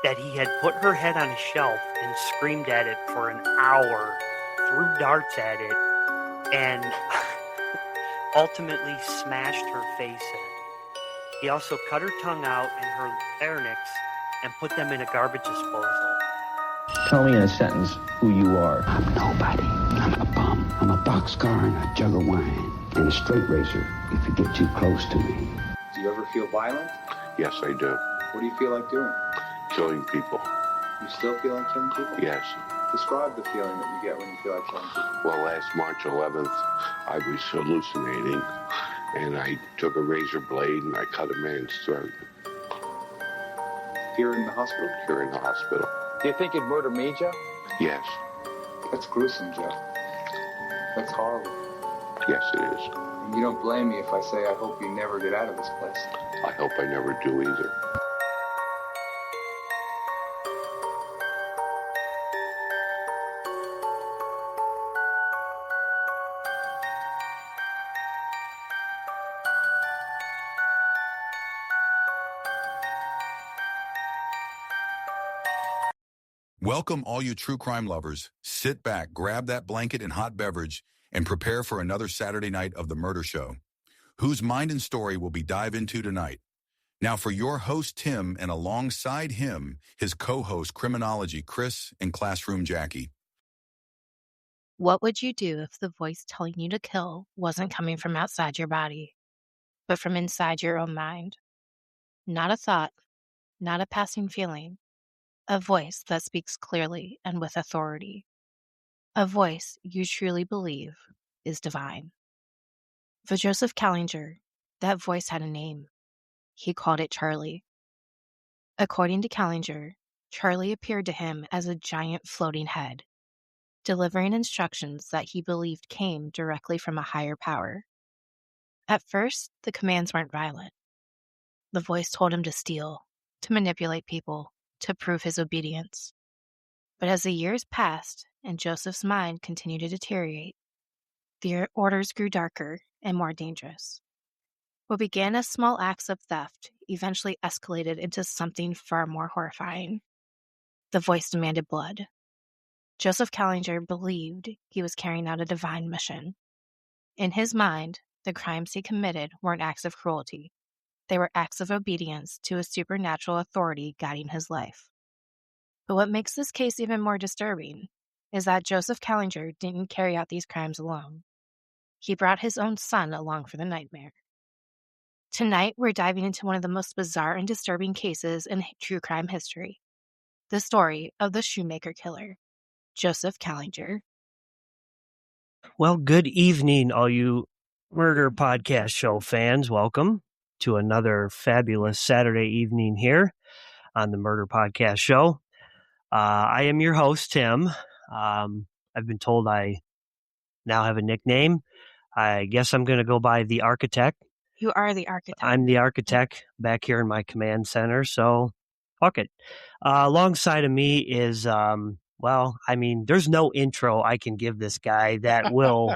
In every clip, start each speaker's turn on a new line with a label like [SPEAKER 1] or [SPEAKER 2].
[SPEAKER 1] that he had put her head on a shelf and screamed at it for an hour, threw darts at it, and ultimately smashed her face in. He also cut her tongue out and her larynx and put them in a garbage disposal.
[SPEAKER 2] Tell me in a sentence who you are.
[SPEAKER 3] I'm nobody. I'm a bum. I'm a boxcar and a jug of wine and a straight racer if you get too close to me.
[SPEAKER 4] Do you ever feel violent?
[SPEAKER 5] Yes, I do.
[SPEAKER 4] What do you feel like doing?
[SPEAKER 5] Killing people.
[SPEAKER 4] You still feel like killing people?
[SPEAKER 5] Yes.
[SPEAKER 4] Describe the feeling that you get when you feel like killing people.
[SPEAKER 5] Well, last March 11th, I was hallucinating, and I took a razor blade and I cut a man's throat.
[SPEAKER 4] Here in the hospital?
[SPEAKER 5] Here in the hospital.
[SPEAKER 6] Do you think you'd murder me, Joe?
[SPEAKER 5] Yes.
[SPEAKER 4] That's gruesome, Joe. That's horrible.
[SPEAKER 5] Yes, it is.
[SPEAKER 4] And you don't blame me if I say I hope you never get out of this place.
[SPEAKER 5] I hope I never do either.
[SPEAKER 7] Welcome all you true crime lovers. Sit back, grab that blanket and hot beverage, and prepare for another Saturday night of The Murder Show. Whose mind and story will we dive into tonight? Now for your host, Tim, and alongside him, his co-host, Criminology, Chris, and Classroom Jackie.
[SPEAKER 8] What would you do if the voice telling you to kill wasn't coming from outside your body, but from inside your own mind? Not a thought, not a passing feeling. A voice that speaks clearly and with authority. A voice you truly believe is divine. For Joseph Kallinger, that voice had a name. He called it Charlie. According to Kallinger, Charlie appeared to him as a giant floating head, delivering instructions that he believed came directly from a higher power. At first, the commands weren't violent. The voice told him to steal, to manipulate people, to prove his obedience. But as the years passed and Joseph's mind continued to deteriorate, the orders grew darker and more dangerous. What began as small acts of theft eventually escalated into something far more horrifying. The voice demanded blood. Joseph Kallinger believed he was carrying out a divine mission. In his mind, the crimes he committed weren't acts of cruelty. They were acts of obedience to a supernatural authority guiding his life. But what makes this case even more disturbing is that Joseph Kallinger didn't carry out these crimes alone. He brought his own son along for the nightmare. Tonight, we're diving into one of the most bizarre and disturbing cases in true crime history. The story of the Shoemaker killer, Joseph Kallinger.
[SPEAKER 9] Well, good evening, all you Murder Podcast Show fans. Welcome to another fabulous Saturday evening here on the Murder Podcast Show. I am your host, Tim. I've been told I now have a nickname. I guess I'm going to go by the Architect.
[SPEAKER 8] You are the architect.
[SPEAKER 9] I'm the Architect back here in my command center, so fuck it. Alongside of me is, there's no intro I can give this guy that will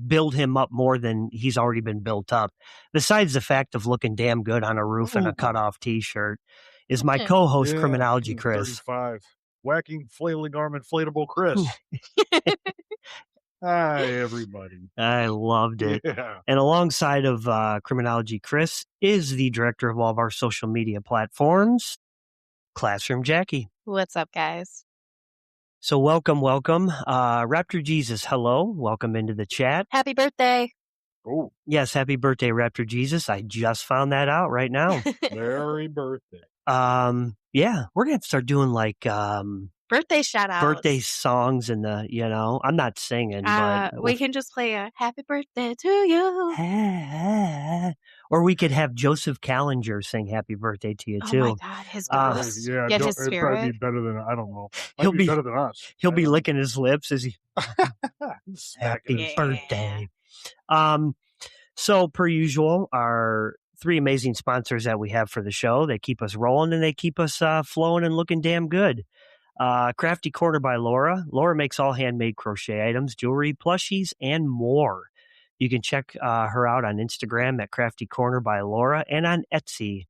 [SPEAKER 9] build him up more than he's already been built up. Besides the fact of looking damn good on a roof and a cutoff T-shirt, is my co-host, Criminology, Chris.
[SPEAKER 10] 35. Whacking, flailing arm, inflatable Chris. Hi, everybody.
[SPEAKER 9] I loved it.
[SPEAKER 10] Yeah.
[SPEAKER 9] And alongside of Criminology, Chris is the director of all of our social media platforms, Classroom Jackie.
[SPEAKER 8] What's up, guys?
[SPEAKER 9] So welcome. Raptor Jesus, hello. Welcome into the chat.
[SPEAKER 8] Happy birthday.
[SPEAKER 10] Oh,
[SPEAKER 9] Yes, happy birthday, Raptor Jesus. I just found that out right now.
[SPEAKER 10] merry birthday.
[SPEAKER 9] Yeah, we're going to have to start doing like
[SPEAKER 8] Birthday shout outs.
[SPEAKER 9] birthday songs and I'm not singing, but
[SPEAKER 8] we can just play a happy birthday to you.
[SPEAKER 9] or we could have Joseph Kallinger sing happy birthday to you too.
[SPEAKER 8] Oh my God, his voice.
[SPEAKER 10] Yeah,
[SPEAKER 8] Get his
[SPEAKER 10] it'd probably
[SPEAKER 8] spirit.
[SPEAKER 10] be better than, I don't know.
[SPEAKER 9] He'll
[SPEAKER 10] Might
[SPEAKER 9] be-
[SPEAKER 10] better than us.
[SPEAKER 9] He'll
[SPEAKER 10] I
[SPEAKER 9] be
[SPEAKER 10] don't
[SPEAKER 9] licking his lips as he
[SPEAKER 10] know.
[SPEAKER 9] happy
[SPEAKER 8] Yeah.
[SPEAKER 9] birthday. So per usual, our three amazing sponsors that we have for the show, they keep us rolling and they keep us flowing and looking damn good. Crafty Corner by Laura. Laura makes all handmade crochet items, jewelry, plushies, and more. You can check her out on Instagram at Crafty Corner by Laura and on Etsy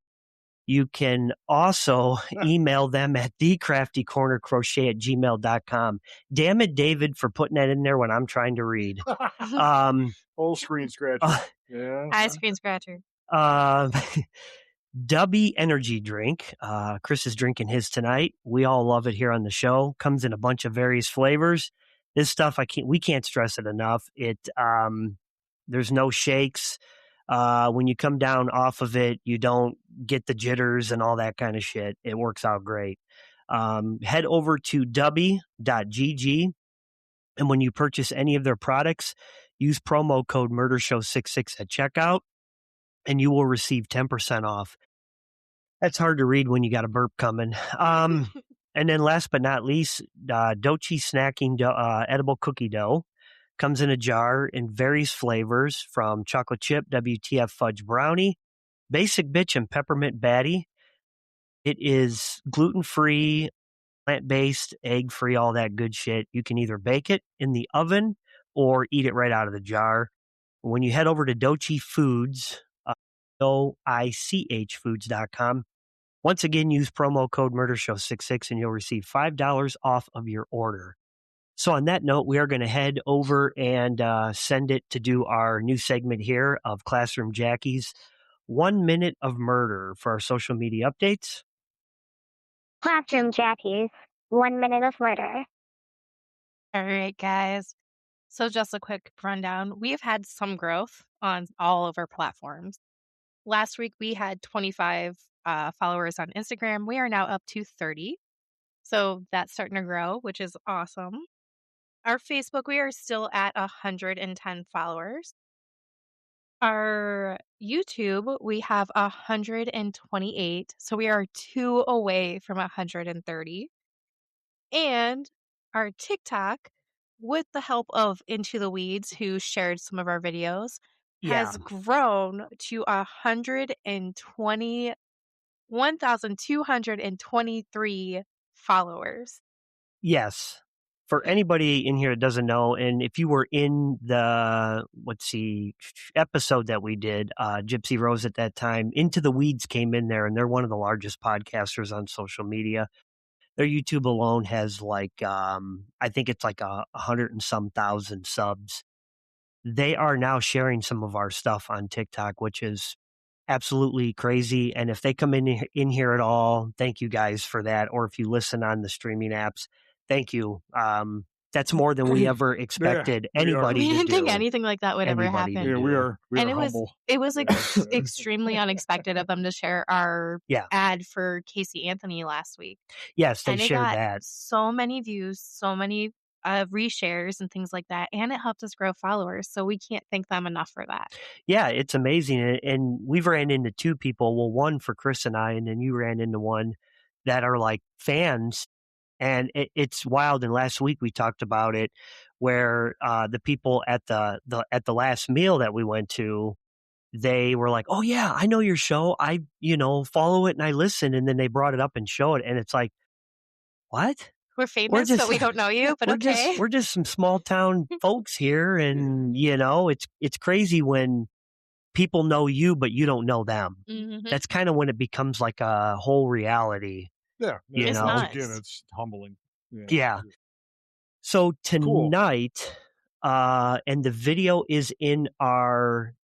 [SPEAKER 9] You can also email them at thecraftycornercrochet@gmail.com. Damn it, David, for putting that in there when I'm trying to read.
[SPEAKER 10] Old screen scratcher. Yeah.
[SPEAKER 8] Hi, screen scratcher.
[SPEAKER 9] Dubby energy drink. Chris is drinking his tonight. We all love it here on the show. Comes in a bunch of various flavors. This stuff we can't stress it enough. There's no shakes. When you come down off of it, you don't get the jitters and all that kind of shit. It works out great. Head over to dubby.gg, and when you purchase any of their products, use promo code MurderShow66 at checkout, and you will receive 10% off. That's hard to read when you got a burp coming. And then last but not least, Dochi Snacking edible cookie dough. Comes in a jar in various flavors, from chocolate chip, WTF fudge brownie, basic bitch, and peppermint batty. It is gluten-free, plant-based, egg-free, all that good shit. You can either bake it in the oven or eat it right out of the jar. When you head over to Dochi Foods, OICHfoods.com, once again, use promo code MurderShow66 and you'll receive $5 off of your order. So on that note, we are going to head over and send it to do our new segment here of Classroom Jackie's 1 Minute of Murder for our social media updates.
[SPEAKER 6] Classroom Jackie's 1 Minute of Murder.
[SPEAKER 8] All right, guys. So just a quick rundown. We've had some growth on all of our platforms. Last week, we had 25 followers on Instagram. We are now up to 30. So that's starting to grow, which is awesome. Our Facebook, we are still at 110 followers. Our YouTube, we have 128. So we are 2 away from 130. And our TikTok, with the help of Into the Weeds, who shared some of our videos, has grown to 1,223 followers.
[SPEAKER 9] Yes. For anybody in here that doesn't know, and if you were in the, episode that we did, Gypsy Rose at that time, Into the Weeds came in there, and they're one of the largest podcasters on social media. Their YouTube alone has I think it's like 100 and some thousand subs. They are now sharing some of our stuff on TikTok, which is absolutely crazy. And if they come in here at all, thank you guys for that. Or if you listen on the streaming apps, thank you. That's more than we ever expected anybody to do.
[SPEAKER 8] We didn't think anything like that would ever happen.
[SPEAKER 10] Yeah, we are humble.
[SPEAKER 8] It was extremely unexpected of them to share our ad for Casey Anthony last week.
[SPEAKER 9] Yes, they shared
[SPEAKER 8] got
[SPEAKER 9] that.
[SPEAKER 8] So many views, so many reshares and things like that, and it helped us grow followers. So we can't thank them enough for that.
[SPEAKER 9] Yeah, it's amazing. And we've ran into 2 people. Well, one for Chris and I, and then you ran into one that are like fans. And it's wild. And last week we talked about it, where the people at the last meal that we went to, they were like, "Oh yeah, I know your show. I follow it and I listen." And then they brought it up and showed it, and it's like, what?
[SPEAKER 8] We're famous, but we don't know you. But
[SPEAKER 9] we're just some small town folks here, and it's crazy when people know you, but you don't know them.
[SPEAKER 8] Mm-hmm.
[SPEAKER 9] That's kind of when it becomes like a whole reality.
[SPEAKER 10] Yeah,
[SPEAKER 8] it's nuts.
[SPEAKER 10] Again, it's humbling.
[SPEAKER 9] Yeah. So tonight, and the video is in our,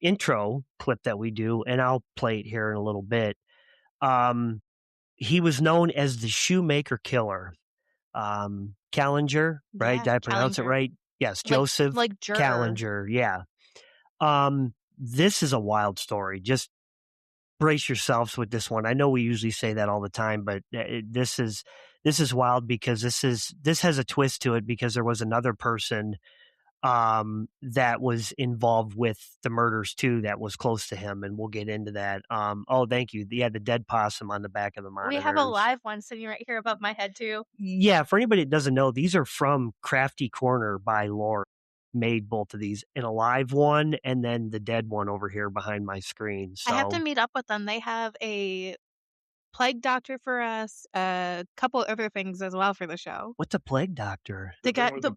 [SPEAKER 9] intro clip that we do, and I'll play it here in a little bit. He was known as the Shoemaker Killer. Kallinger, right?
[SPEAKER 8] Yeah,
[SPEAKER 9] Did I pronounce it right? Yes, Joseph Kallinger. Yeah. This is a wild story. Just brace yourselves with this one. I know we usually say that all the time, but this is wild because this has a twist to it, because there was another person that was involved with the murders too, that was close to him, and we'll get into that. Oh, thank you. Yeah, the dead possum on the back of the monitor.
[SPEAKER 8] We have a live one sitting right here above my head too.
[SPEAKER 9] Yeah, for anybody that doesn't know, these are from Crafty Corner by Laura. Made both of these, in a live one and then the dead one over here behind my screen. So
[SPEAKER 8] I have to meet up with them. They have a plague doctor for us, a couple other things as well for the show.
[SPEAKER 9] What's a plague doctor?
[SPEAKER 8] They got the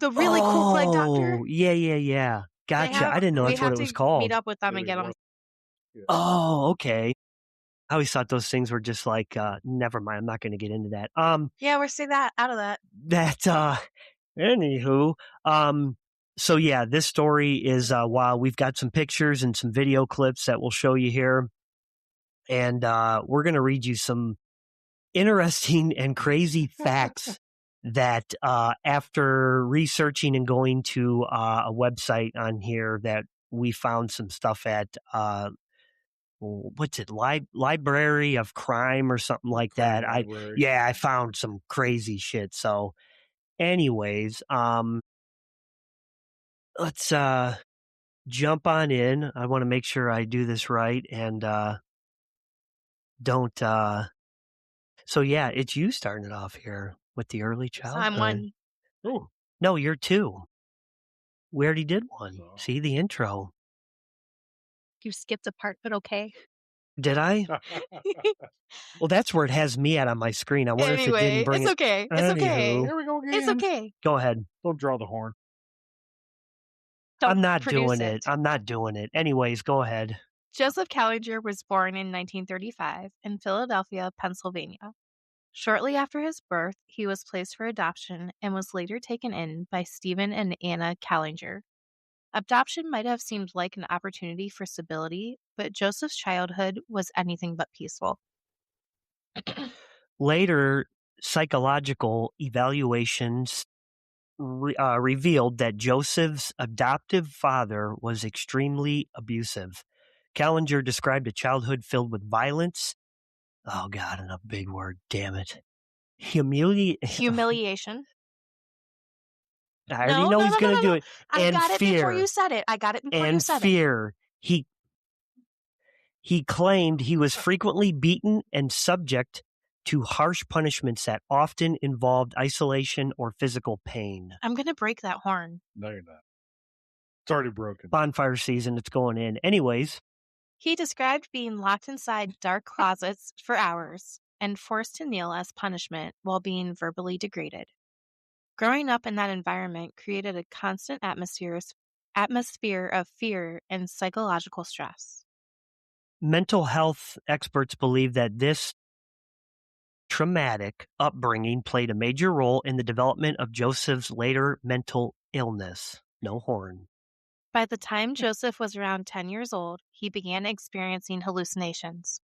[SPEAKER 8] really
[SPEAKER 9] cool
[SPEAKER 8] plague doctor.
[SPEAKER 9] Yeah. Gotcha. I didn't know that's what it was called.
[SPEAKER 8] Meet up with them and get them.
[SPEAKER 10] Yeah.
[SPEAKER 9] Oh, okay. I always thought those things were just like, never mind. I'm not going to get into that.
[SPEAKER 8] Yeah, we're seeing that out of that.
[SPEAKER 9] Anywho, so yeah, this story is, wow, we've got some pictures and some video clips that we'll show you here. And, we're going to read you some interesting and crazy facts that, after researching and going to, a website on here that we found some stuff at, what's it, Library of Crime or something like that. I found some crazy shit. So anyways, let's jump on in. I want to make sure I do this right and don't so yeah, it's you starting it off here with the early childhood.
[SPEAKER 8] So I'm one.
[SPEAKER 10] Oh.
[SPEAKER 9] No, you're two. We already did one.
[SPEAKER 10] So.
[SPEAKER 9] See the intro.
[SPEAKER 8] You skipped a part, but okay.
[SPEAKER 9] Did I? Well, that's where it has me at on my screen. I wonder if it didn't bring
[SPEAKER 8] it's okay. It's okay.
[SPEAKER 10] Here we go again.
[SPEAKER 8] It's okay.
[SPEAKER 9] Go ahead.
[SPEAKER 10] Don't draw the horn.
[SPEAKER 9] I'm not doing it. I'm not doing it. Anyways, go ahead.
[SPEAKER 8] Joseph Kallinger was born in 1935 in Philadelphia, Pennsylvania. Shortly after his birth, he was placed for adoption and was later taken in by Stephen and Anna Kallinger. Adoption might have seemed like an opportunity for stability, but Joseph's childhood was anything but peaceful.
[SPEAKER 9] Later, psychological evaluations revealed that Joseph's adoptive father was extremely abusive. Kallinger described a childhood filled with violence. Oh, God, and a big word, damn it.
[SPEAKER 8] Humiliation.
[SPEAKER 9] I already know he's going to do it.
[SPEAKER 8] I got it before you said it.
[SPEAKER 9] And fear. He claimed he was frequently beaten and subject to harsh punishments that often involved isolation or physical pain.
[SPEAKER 8] I'm going to break that horn.
[SPEAKER 10] No, you're not. It's already broken.
[SPEAKER 9] Bonfire season, it's going in. Anyways.
[SPEAKER 8] He described being locked inside dark closets for hours and forced to kneel as punishment while being verbally degraded. Growing up in that environment created a constant atmosphere of fear and psychological stress.
[SPEAKER 9] Mental health experts believe that this traumatic upbringing played a major role in the development of Joseph's later mental illness. No horn.
[SPEAKER 8] By the time Joseph was around 10 years old, he began experiencing hallucinations.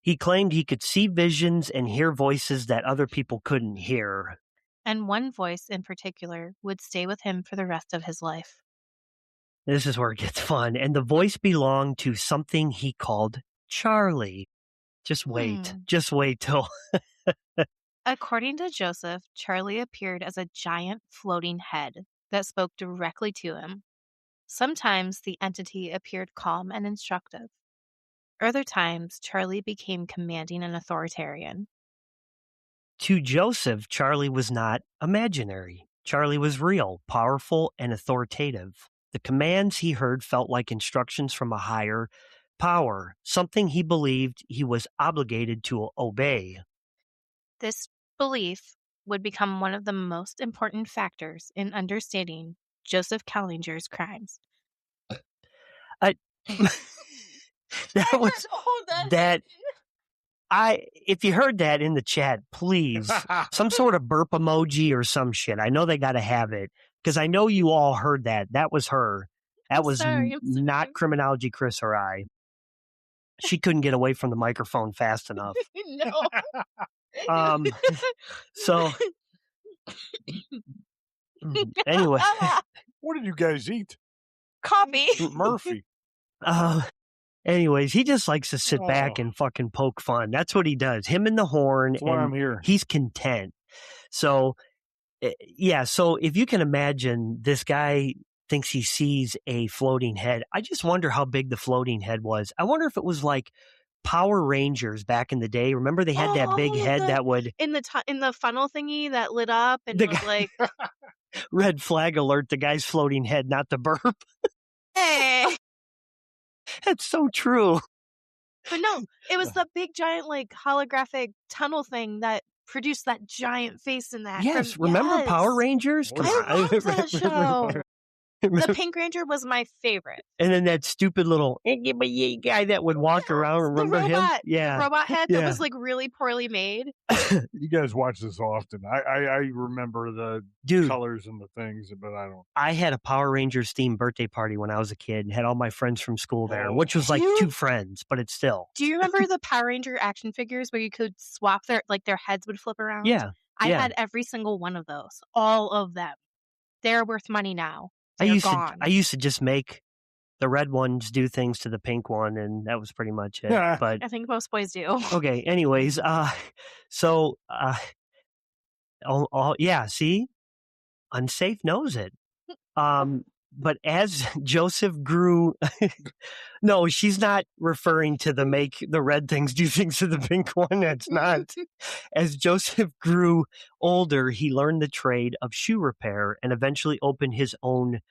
[SPEAKER 9] He claimed he could see visions and hear voices that other people couldn't hear.
[SPEAKER 8] And one voice in particular would stay with him for the rest of his life.
[SPEAKER 9] This is where it gets fun. And the voice belonged to something he called Charlie. Just wait. Just wait till...
[SPEAKER 8] According to Joseph, Charlie appeared as a giant floating head that spoke directly to him. Sometimes the entity appeared calm and instructive. Other times, Charlie became commanding and authoritarian.
[SPEAKER 9] To Joseph, Charlie was not imaginary. Charlie was real, powerful, and authoritative. The commands he heard felt like instructions from a higher power, something he believed he was obligated to obey.
[SPEAKER 8] This belief would become one of the most important factors in understanding Joseph Kallinger's crimes.
[SPEAKER 9] If you heard that in the chat, please, some sort of burp emoji or some shit. I know they got to have it because I know you all heard that. That was her. That was not Criminology Chris or I. She couldn't get away from the microphone fast enough.
[SPEAKER 8] No.
[SPEAKER 9] So anyway,
[SPEAKER 10] what did you guys eat?
[SPEAKER 8] Coffee.
[SPEAKER 10] Murphy.
[SPEAKER 9] Anyways, he just likes to sit back and fucking poke fun. That's what he does. Him and the horn.
[SPEAKER 10] That's why I'm here.
[SPEAKER 9] He's content. So, yeah. So if you can imagine, this guy thinks he sees a floating head. I just wonder how big the floating head was. I wonder if it was like Power Rangers back in the day. Remember they had that big head that would
[SPEAKER 8] in the funnel thingy that lit up and was like
[SPEAKER 9] red flag alert. The guy's floating head, not the burp.
[SPEAKER 8] Hey.
[SPEAKER 9] That's so true.
[SPEAKER 8] But no, it was the big giant like holographic tunnel thing that produced that giant face in that.
[SPEAKER 9] Yes, remember Power Rangers?
[SPEAKER 8] I love that show. The Pink Ranger was my favorite.
[SPEAKER 9] And then that stupid little guy that would walk around. Remember him? Yeah.
[SPEAKER 8] The robot head that was like really poorly made.
[SPEAKER 10] You guys watch this often. I remember the colors and the things, but I don't.
[SPEAKER 9] I had a Power Rangers themed birthday party when I was a kid and had all my friends from school there, which was like 2 friends, but it's still.
[SPEAKER 8] Do you remember the Power Ranger action figures where you could swap their heads would flip around?
[SPEAKER 9] Yeah.
[SPEAKER 8] I had every single one of those. All of them. They're worth money now.
[SPEAKER 9] I used to just make the red ones do things to the pink one, and that was pretty much it.
[SPEAKER 10] Yeah.
[SPEAKER 9] But
[SPEAKER 8] I think most boys do.
[SPEAKER 9] Okay. Anyways, see, Unsafe knows it. But as Joseph grew, no, she's not referring to make the red things do things to the pink one. That's not. As Joseph grew older, he learned the trade of shoe repair and eventually opened his own.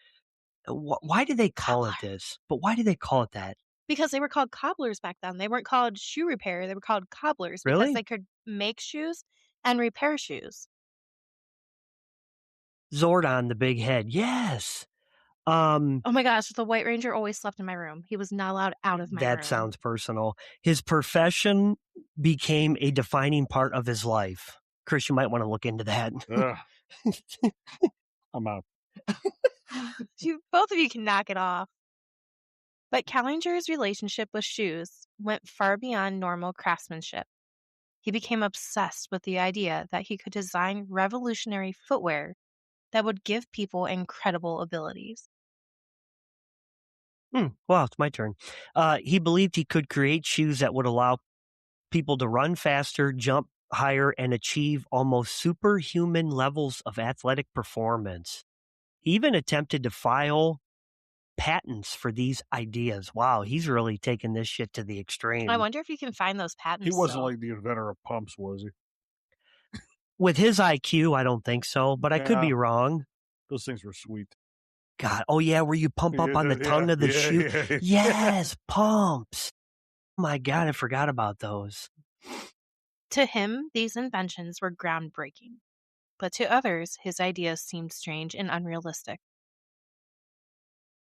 [SPEAKER 9] Why do they call it this? But why do they call it that?
[SPEAKER 8] Because they were called cobblers back then. They weren't called shoe repair. They were called cobblers.
[SPEAKER 9] Really?
[SPEAKER 8] Because they could make shoes and repair shoes.
[SPEAKER 9] Zordon, the big head. Yes.
[SPEAKER 8] Oh my gosh, the White Ranger always slept in my room. He was not allowed out of my room.
[SPEAKER 9] That sounds personal. His profession became a defining part of his life. Chris, you might want to look into that.
[SPEAKER 10] I'm out.
[SPEAKER 8] Both of you can knock it off. But Kallinger's relationship with shoes went far beyond normal craftsmanship. He became obsessed with the idea that he could design revolutionary footwear that would give people incredible abilities.
[SPEAKER 9] Well, it's my turn. He believed he could create shoes that would allow people to run faster, jump higher, and achieve almost superhuman levels of athletic performance. He even attempted to file patents for these ideas. Wow, he's really taken this shit to the extreme.
[SPEAKER 8] I wonder if you can find those patents.
[SPEAKER 10] He wasn't like the inventor of pumps, was he?
[SPEAKER 9] With his IQ, I don't think so, but I could be wrong.
[SPEAKER 10] Those things were sweet.
[SPEAKER 9] God, oh yeah, where you pump up on the tongue of the shoe.
[SPEAKER 10] Yeah.
[SPEAKER 9] Yes, pumps. Oh my God, I forgot about those.
[SPEAKER 8] To him, these inventions were groundbreaking, but to others, his ideas seemed strange and unrealistic.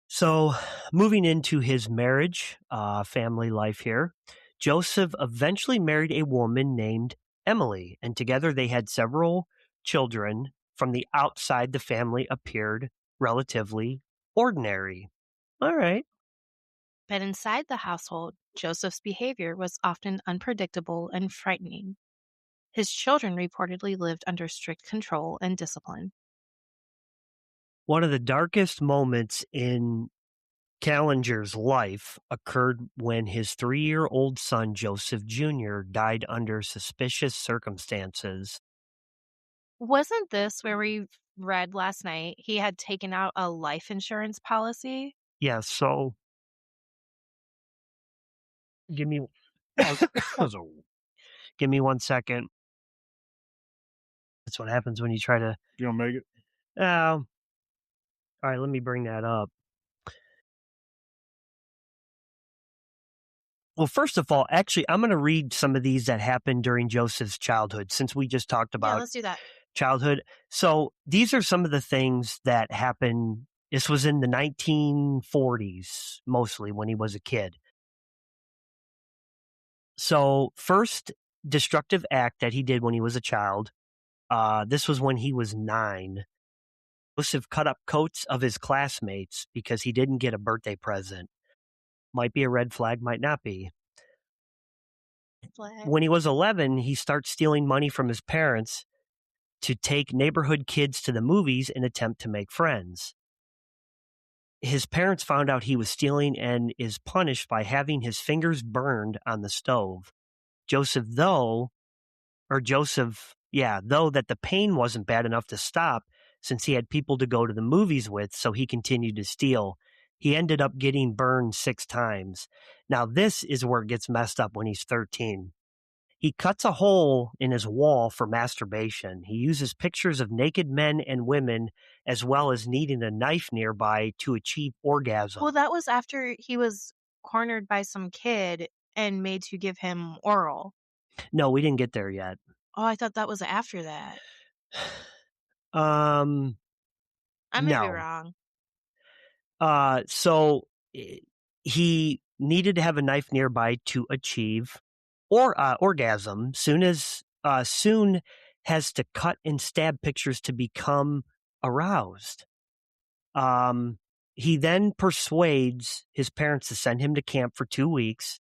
[SPEAKER 9] So, moving into his marriage, family life here, Joseph eventually married a woman named Emily, and together they had several children. From the outside, the family appeared relatively ordinary. All right.
[SPEAKER 8] But inside the household, Joseph's behavior was often unpredictable and frightening. His children reportedly lived under strict control and discipline.
[SPEAKER 9] One of the darkest moments in Kallinger's life occurred when his 3-year-old son, Joseph Jr., died under suspicious circumstances.
[SPEAKER 8] Wasn't this where we read last night he had taken out a life insurance policy?
[SPEAKER 9] Yeah, so give me 1 second. That's what happens when you try to...
[SPEAKER 10] You don't make it?
[SPEAKER 9] All right, let me bring that up. Well, first of all, actually, I'm going to read some of these that happened during Joseph's childhood, since we just talked about
[SPEAKER 8] let's do that.
[SPEAKER 9] Childhood. So these are some of the things that happened. This was in the 1940s, mostly when he was a kid. So first destructive act that he did when he was a child, this was when he was 9. Joseph cut up coats of his classmates because he didn't get a birthday present. Might be a red flag, might not be. When he was 11, he starts stealing money from his parents to take neighborhood kids to the movies in an attempt to make friends. His parents found out he was stealing and is punished by having his fingers burned on the stove. Though that the pain wasn't bad enough to stop since he had people to go to the movies with, so he continued to steal. He ended up getting burned 6 times. Now, this is where it gets messed up when he's 13. He cuts a hole in his wall for masturbation. He uses pictures of naked men and women, as well as needing a knife nearby to achieve orgasm.
[SPEAKER 8] Well, that was after he was cornered by some kid and made to give him oral.
[SPEAKER 9] No, we didn't get there yet.
[SPEAKER 8] Oh, I thought that was after that.
[SPEAKER 9] I
[SPEAKER 8] I may be wrong.
[SPEAKER 9] So he needed to have a knife nearby to achieve orgasm. Soon has to cut and stab pictures to become aroused. He then persuades his parents to send him to camp for 2 weeks.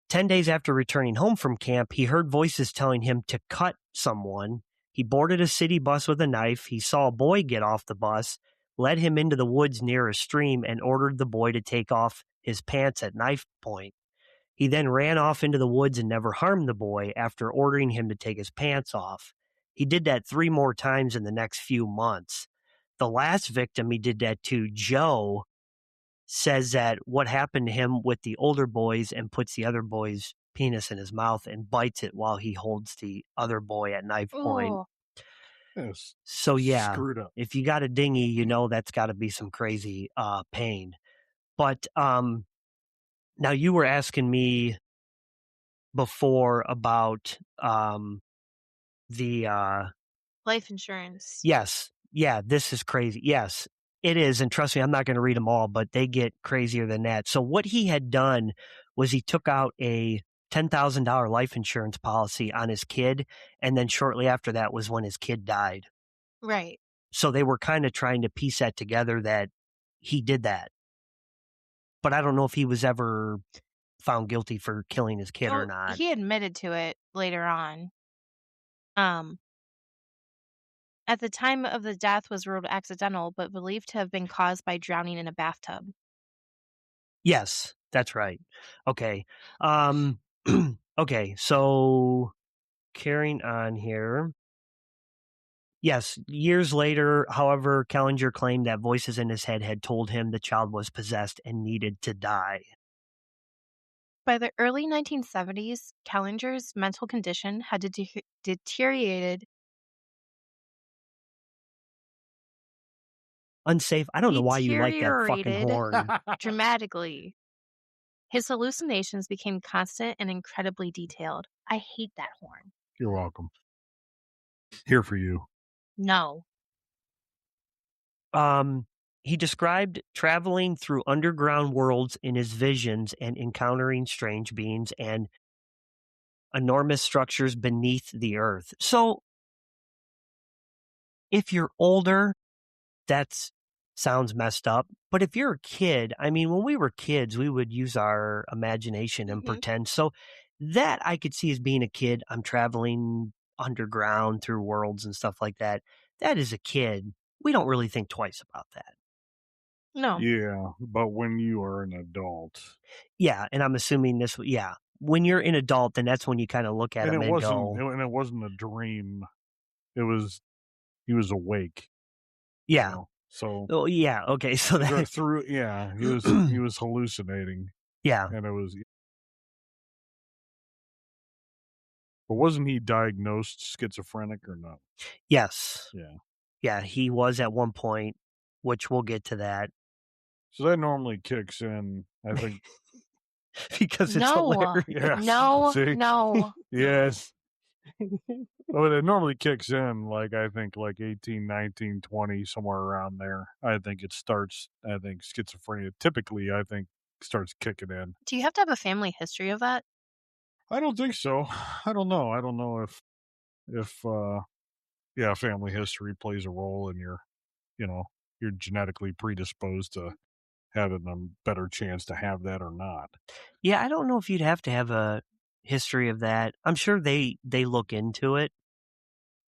[SPEAKER 9] 10 days after returning home from camp, he heard voices telling him to cut someone. He boarded a city bus with a knife. He saw a boy get off the bus, led him into the woods near a stream, and ordered the boy to take off his pants at knife point. He then ran off into the woods and never harmed the boy after ordering him to take his pants off. He did that 3 more times in the next few months. The last victim he did that to, Joe, says that what happened to him with the older boys and puts the other boy's penis in his mouth and bites it while he holds the other boy at knife point.
[SPEAKER 8] Oh,
[SPEAKER 10] Yes.
[SPEAKER 9] So yeah,
[SPEAKER 10] Screwed up.
[SPEAKER 9] if you got a dinghy, you know that's got to be some crazy pain. But now you were asking me before about the
[SPEAKER 8] life insurance.
[SPEAKER 9] yes, yeah, this is crazy. Yes, it is, and trust me, I'm not going to read them all, but they get crazier than that. So what he had done was he took out a $10,000 life insurance policy on his kid, and then shortly after that was when his kid died.
[SPEAKER 8] Right.
[SPEAKER 9] So they were kind of trying to piece that together that he did that. But I don't know if he was ever found guilty for killing his kid or not.
[SPEAKER 8] He admitted to it later on. At the time of the death was ruled accidental, but believed to have been caused by drowning in a bathtub.
[SPEAKER 9] Yes, that's right. Okay. Okay, so carrying on here. Yes, years later, however, Kallinger claimed that voices in his head had told him the child was possessed and needed to die.
[SPEAKER 8] By the early 1970s, Kallinger's mental condition had deteriorated.
[SPEAKER 9] Unsafe. I don't know why you like that fucking horn.
[SPEAKER 8] Dramatically. His hallucinations became constant and incredibly detailed. I hate that horn.
[SPEAKER 10] You're welcome. Here for you.
[SPEAKER 8] No.
[SPEAKER 9] He described traveling through underground worlds in his visions and encountering strange beings and enormous structures beneath the earth. So, if you're older, that sounds messed up. But if you're a kid, I mean, when we were kids, we would use our imagination and pretend. So that I could see as being a kid. I'm traveling underground through worlds and stuff like that. That is a kid. We don't really think twice about that.
[SPEAKER 8] No.
[SPEAKER 10] Yeah, but when you are an adult.
[SPEAKER 9] Yeah, and I'm assuming this, yeah. When you're an adult, then that's when you kind of look at him and go.
[SPEAKER 10] And it wasn't a dream. He was awake.
[SPEAKER 9] Yeah.
[SPEAKER 10] You know? So.
[SPEAKER 9] Oh, yeah. Okay. So that
[SPEAKER 10] he was hallucinating.
[SPEAKER 9] Yeah.
[SPEAKER 10] And it was. But wasn't he diagnosed schizophrenic or not?
[SPEAKER 9] Yes.
[SPEAKER 10] Yeah.
[SPEAKER 9] Yeah, he was at one point, which we'll get to that.
[SPEAKER 10] So that normally kicks in, I think.
[SPEAKER 9] Because it's hilarious.
[SPEAKER 10] Yes.
[SPEAKER 8] No.
[SPEAKER 10] See?
[SPEAKER 8] No.
[SPEAKER 10] Yes. Well, it normally kicks in, like, I think, like 18, 19, 20, somewhere around there. I think it starts, schizophrenia typically, I think, starts kicking in.
[SPEAKER 8] Do you have to have a family history of that?
[SPEAKER 10] I don't think so. I don't know. I don't know if family history plays a role in you're genetically predisposed to having a better chance to have that or not.
[SPEAKER 9] Yeah, I don't know if you'd have to have a history of that. I'm sure they look into it,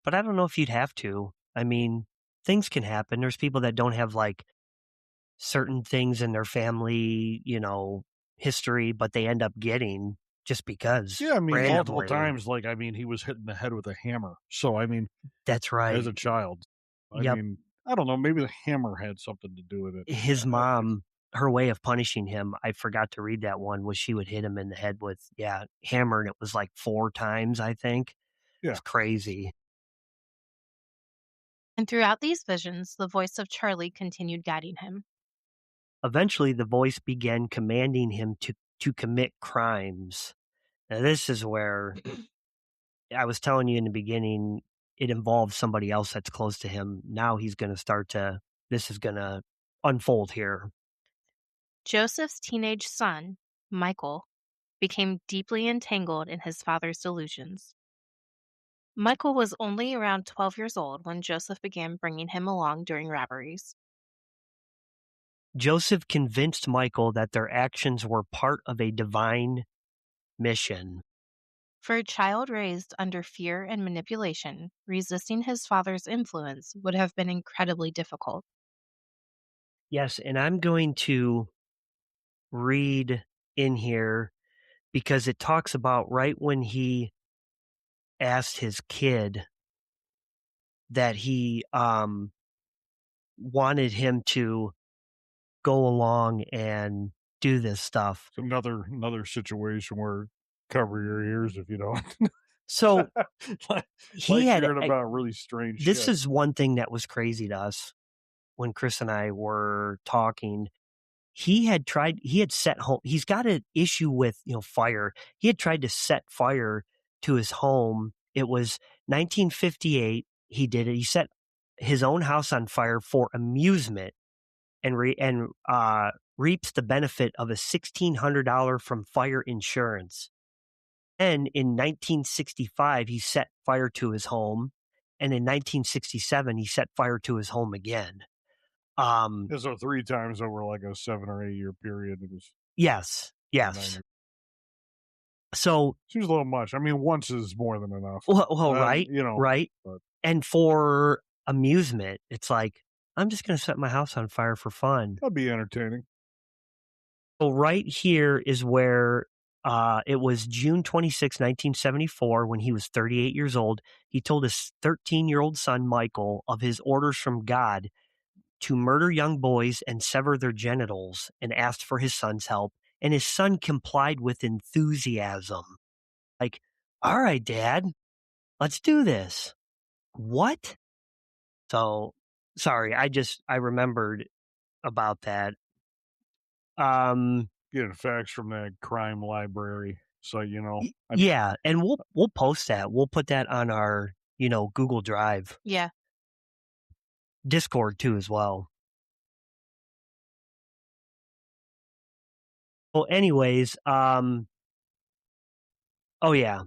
[SPEAKER 9] but I don't know if you'd have to. I mean, things can happen. There's people that don't have like certain things in their family, history, but they end up getting just because.
[SPEAKER 10] Yeah, I mean,
[SPEAKER 9] randomly.
[SPEAKER 10] multiple times, like, I mean, he was hit in the head with a hammer. So, I mean.
[SPEAKER 9] That's right.
[SPEAKER 10] As a child. I mean, I don't know, maybe the hammer had something to do with it.
[SPEAKER 9] His mom, her way of punishing him, I forgot to read that one, was she would hit him in the head with, hammer, and it was like 4 times, I think.
[SPEAKER 10] Yeah.
[SPEAKER 9] It's crazy.
[SPEAKER 8] And throughout these visions, the voice of Charlie continued guiding him.
[SPEAKER 9] Eventually, the voice began commanding him to commit crimes. Now, this is where I was telling you in the beginning, it involves somebody else that's close to him. Now he's going to this is going to unfold here.
[SPEAKER 8] Joseph's teenage son, Michael, became deeply entangled in his father's delusions. Michael was only around 12 years old when Joseph began bringing him along during robberies.
[SPEAKER 9] Joseph convinced Michael that their actions were part of a divine mission.
[SPEAKER 8] For a child raised under fear and manipulation, resisting his father's influence would have been incredibly difficult.
[SPEAKER 9] Yes, and I'm going to read in here because it talks about right when he asked his kid that he wanted him to go along and do this stuff.
[SPEAKER 10] Another situation where cover your ears if you don't.
[SPEAKER 9] So
[SPEAKER 10] he had hearing about really strange
[SPEAKER 9] this
[SPEAKER 10] shit.
[SPEAKER 9] is one thing that was crazy to us when Chris and I were talking. He had set home. He's got an issue with, fire. He had tried to set fire to his home. It was 1958. He did it. He set his own house on fire for amusement and reaps the benefit of a $1,600 from fire insurance. And in 1965, he set fire to his home. And in 1967, he set fire to his home again.
[SPEAKER 10] So 3 times over like a 7 or 8 year period. It was
[SPEAKER 9] yes. So
[SPEAKER 10] seems a little much. I mean, once is more than enough.
[SPEAKER 9] Well, right, right.
[SPEAKER 10] But.
[SPEAKER 9] And for amusement, it's like, I'm just going to set my house on fire for fun.
[SPEAKER 10] That'd be entertaining.
[SPEAKER 9] So right here is where it was June 26, 1974, when he was 38 years old. He told his 13-year-old son, Michael, of his orders from God to murder young boys and sever their genitals, and asked for his son's help. And his son complied with enthusiasm. Like, all right, Dad, let's do this. What? So, sorry, I remembered about that.
[SPEAKER 10] Getting facts from that crime library, so
[SPEAKER 9] yeah, and we'll post that. We'll put that on our Google Drive.
[SPEAKER 8] Yeah.
[SPEAKER 9] Discord too as well. Well, anyways, oh yeah.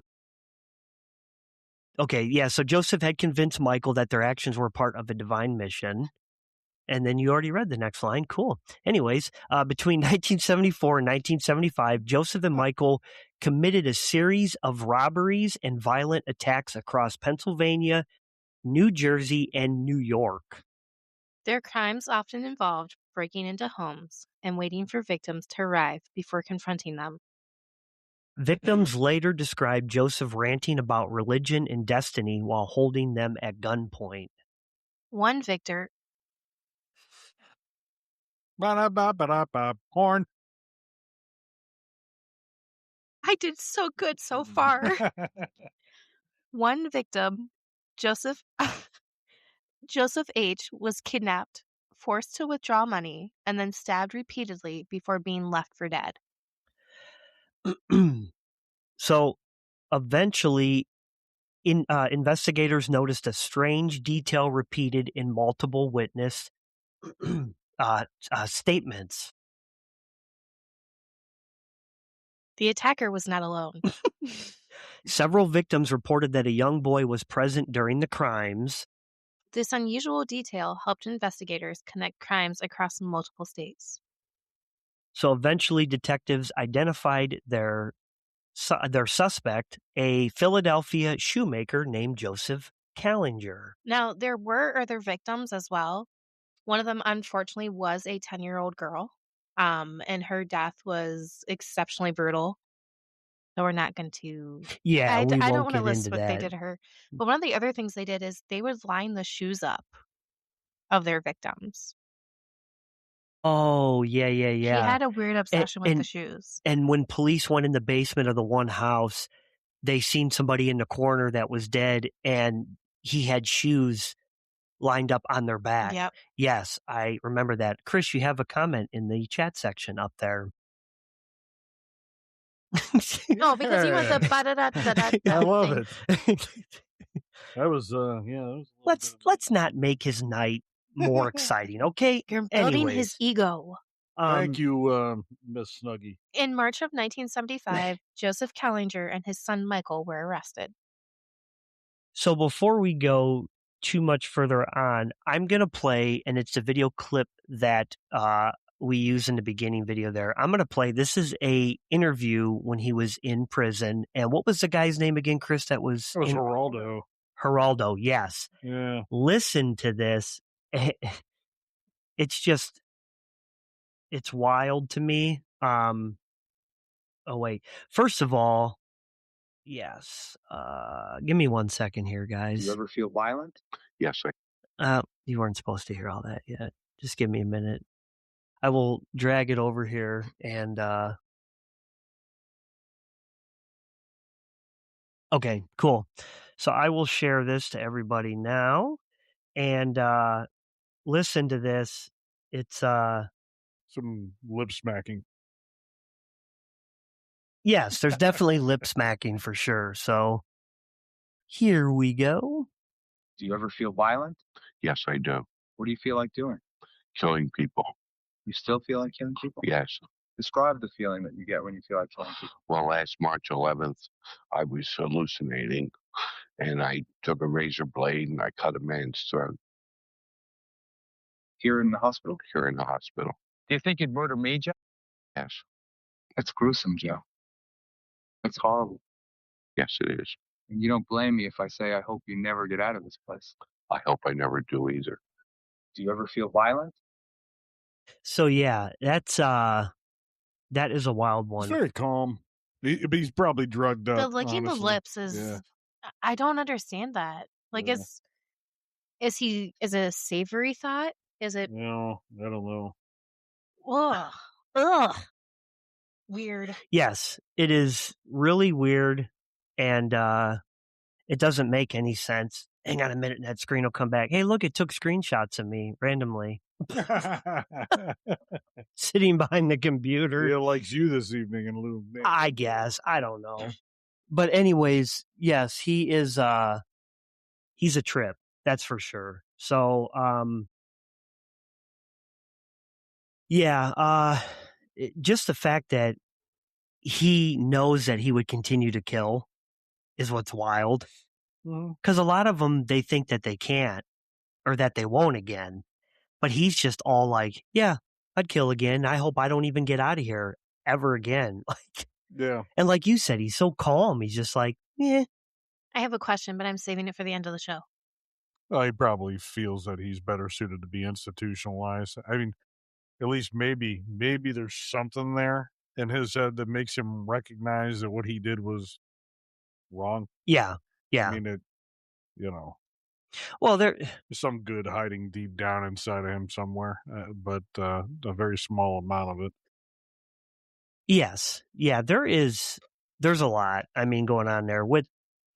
[SPEAKER 9] Okay, yeah, so Joseph had convinced Michael that their actions were part of a divine mission. And then you already read the next line. Cool. Anyways, between 1974 and 1975, Joseph and Michael committed a series of robberies and violent attacks across Pennsylvania, New Jersey, and New York.
[SPEAKER 8] Their crimes often involved breaking into homes and waiting for victims to arrive before confronting them.
[SPEAKER 9] Victims later described Joseph ranting about religion and destiny while holding them at gunpoint.
[SPEAKER 8] One victor.
[SPEAKER 10] Horn.
[SPEAKER 8] I did so good so far. One victim, Joseph H., was kidnapped, forced to withdraw money, and then stabbed repeatedly before being left for dead.
[SPEAKER 9] So, eventually, investigators noticed a strange detail repeated in multiple witness statements.
[SPEAKER 8] The attacker was not alone.
[SPEAKER 9] Several victims reported that a young boy was present during the crimes.
[SPEAKER 8] This unusual detail helped investigators connect crimes across multiple states.
[SPEAKER 9] So eventually detectives identified their suspect, a Philadelphia shoemaker named Joseph Kallinger.
[SPEAKER 8] Now, there were other victims as well. One of them, unfortunately, was a 10-year-old girl, and her death was exceptionally brutal. So we're not going to...
[SPEAKER 9] Yeah,
[SPEAKER 8] I don't want to
[SPEAKER 9] get
[SPEAKER 8] list
[SPEAKER 9] into
[SPEAKER 8] what
[SPEAKER 9] that.
[SPEAKER 8] they did to her. But one of the other things they did is they would line the shoes up of their victims.
[SPEAKER 9] Oh, yeah.
[SPEAKER 8] He had a weird obsession with the shoes.
[SPEAKER 9] And when police went in the basement of the one house, they seen somebody in the corner that was dead, and he had shoes lined up on their back.
[SPEAKER 8] Yep.
[SPEAKER 9] Yes, I remember that. Chris, you have a comment in the chat section up there.
[SPEAKER 8] No, because you went the ba-da-da-da-da-da
[SPEAKER 10] I love
[SPEAKER 8] thing.
[SPEAKER 10] it. That was
[SPEAKER 9] Let's not make his night more exciting, okay?
[SPEAKER 8] You're building his ego.
[SPEAKER 10] Thank you, Miss Snuggie.
[SPEAKER 8] In March of 1975, Joseph Kallinger and his son Michael were arrested.
[SPEAKER 9] So before we go too much further on, I'm going to play, and it's a video clip that we use in the beginning video there. I'm going to play, this is a interview when he was in prison. And what was the guy's name again, Chris? That was,
[SPEAKER 10] It was Geraldo.
[SPEAKER 9] Geraldo, yes.
[SPEAKER 10] Yeah.
[SPEAKER 9] Listen to this. It's just, it's wild to me. Oh, wait. First of all, yes. Give me 1 second here,
[SPEAKER 4] Do
[SPEAKER 9] guys.
[SPEAKER 4] you ever feel violent?
[SPEAKER 5] Yes,
[SPEAKER 9] You weren't supposed to hear all that yet. Just give me a minute. I will drag it over here and, okay, cool. So I will share this to everybody now and, listen to this. It's,
[SPEAKER 10] Some lip smacking.
[SPEAKER 9] yes, there's definitely lip smacking for sure. So here we go.
[SPEAKER 4] Do you ever feel violent?
[SPEAKER 5] yes, I do.
[SPEAKER 4] What do you feel like doing?
[SPEAKER 5] Killing people.
[SPEAKER 4] You still feel like killing people?
[SPEAKER 5] Yes.
[SPEAKER 4] Describe the feeling that you get when you feel like killing people.
[SPEAKER 5] Well, last March 11th, I was hallucinating, and I took a razor blade and I cut a man's throat
[SPEAKER 4] Here in the hospital?
[SPEAKER 5] here in the hospital.
[SPEAKER 4] Do you think you'd murder me, Joe?
[SPEAKER 5] Yes.
[SPEAKER 4] That's gruesome, Joe. That's horrible.
[SPEAKER 5] Yes, it is.
[SPEAKER 4] And you don't blame me if I say I hope you never get out of this place.
[SPEAKER 5] I hope I never do either.
[SPEAKER 4] Do you ever feel violent?
[SPEAKER 9] So yeah, that's, that is a wild
[SPEAKER 10] He's
[SPEAKER 9] one.
[SPEAKER 10] very calm. But he's probably drugged up.
[SPEAKER 8] The licking the
[SPEAKER 10] honestly.
[SPEAKER 8] lips is.
[SPEAKER 10] Yeah.
[SPEAKER 8] I don't understand that. Like,
[SPEAKER 10] Yeah.
[SPEAKER 8] is it a savory thought? Is it?
[SPEAKER 10] No, I don't know.
[SPEAKER 8] Ugh. Weird.
[SPEAKER 9] Yes, it is really weird and, it doesn't make any sense. Hang on a minute and that screen will come back. Hey, look, it took screenshots of me randomly sitting behind the computer.
[SPEAKER 10] Leah likes you this evening in lieu of me.
[SPEAKER 9] I guess. I don't know. But anyways, yes, he is, he's a trip. That's for sure. So, yeah, just the fact that he knows that he would continue to kill is what's wild. Because a lot of them, they think that they can't or that they won't again. But he's just all like, yeah, I'd kill again. I hope I don't even get out of here ever again. Like,
[SPEAKER 10] Yeah.
[SPEAKER 9] and like you said, he's so calm. He's just like, yeah.
[SPEAKER 8] I have a question, but I'm saving it for the end of the show.
[SPEAKER 10] Well, he probably feels that he's better suited to be institutionalized. I mean, at least maybe there's something there in his head that makes him recognize that what he did was wrong.
[SPEAKER 9] Yeah. Yeah.
[SPEAKER 10] I mean,
[SPEAKER 9] Well,
[SPEAKER 10] there's some good hiding deep down inside of him somewhere, but a very small amount of it.
[SPEAKER 9] yes. Yeah, there's a lot, I mean, going on there with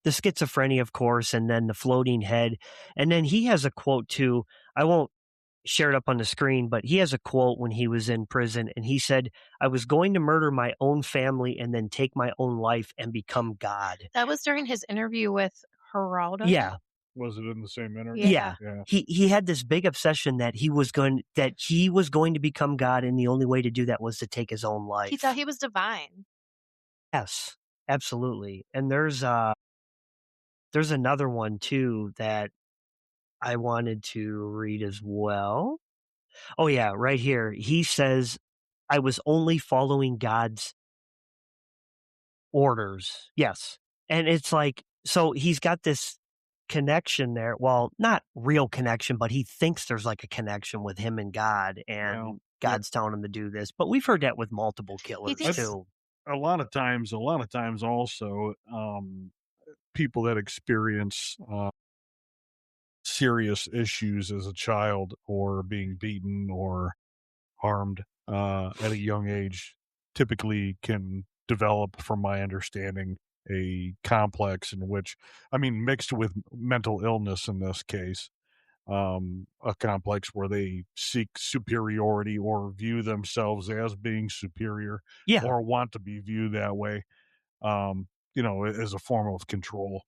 [SPEAKER 9] the schizophrenia, of course, and then the floating head. And then he has a quote too. I won't share it up on the screen, but he has a quote when he was in prison and he said, I was going to murder my own family and then take my own life and become God.
[SPEAKER 8] That was during his interview with Geraldo.
[SPEAKER 9] Yeah.
[SPEAKER 10] Was it in the same interview?
[SPEAKER 9] Yeah. He had this big obsession that he was going to become God, and the only way to do that was to take his own life.
[SPEAKER 8] He thought he was divine.
[SPEAKER 9] Yes, absolutely. And there's another one too that I wanted to read as well. Oh yeah, right here. He says, I was only following God's orders. Yes. And it's like, so he's got this connection there. Well, not real connection, but he thinks there's like a connection with him and God, and God's telling him to do this. But we've heard that with multiple killers too.
[SPEAKER 10] A lot of times also, people that experience serious issues as a child or being beaten or harmed at a young age typically can develop, from my understanding, a complex in which, I mean, mixed with mental illness in this case, a complex where they seek superiority or view themselves as being superior, or want to be viewed that way, as a form of control,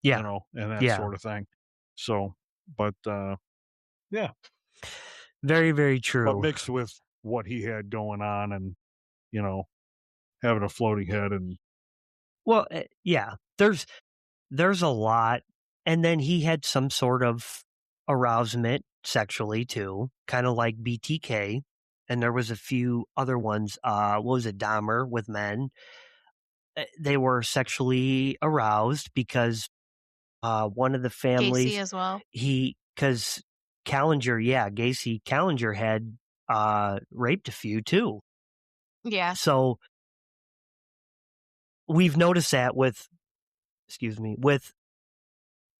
[SPEAKER 10] and that sort of thing. So, but, yeah.
[SPEAKER 9] Very, very true.
[SPEAKER 10] But mixed with what he had going on and, you know, having a floating head and
[SPEAKER 9] Well, yeah, there's a lot, and then he had some sort of arousement sexually too, kind of like BTK, and there was a few other ones. What was it, Dahmer with men? They were sexually aroused because one of the
[SPEAKER 8] Gacy
[SPEAKER 9] families,
[SPEAKER 8] as well.
[SPEAKER 9] because Kallinger, yeah, Gacy Kallinger had raped a few too.
[SPEAKER 8] Yeah.
[SPEAKER 9] So we've noticed that with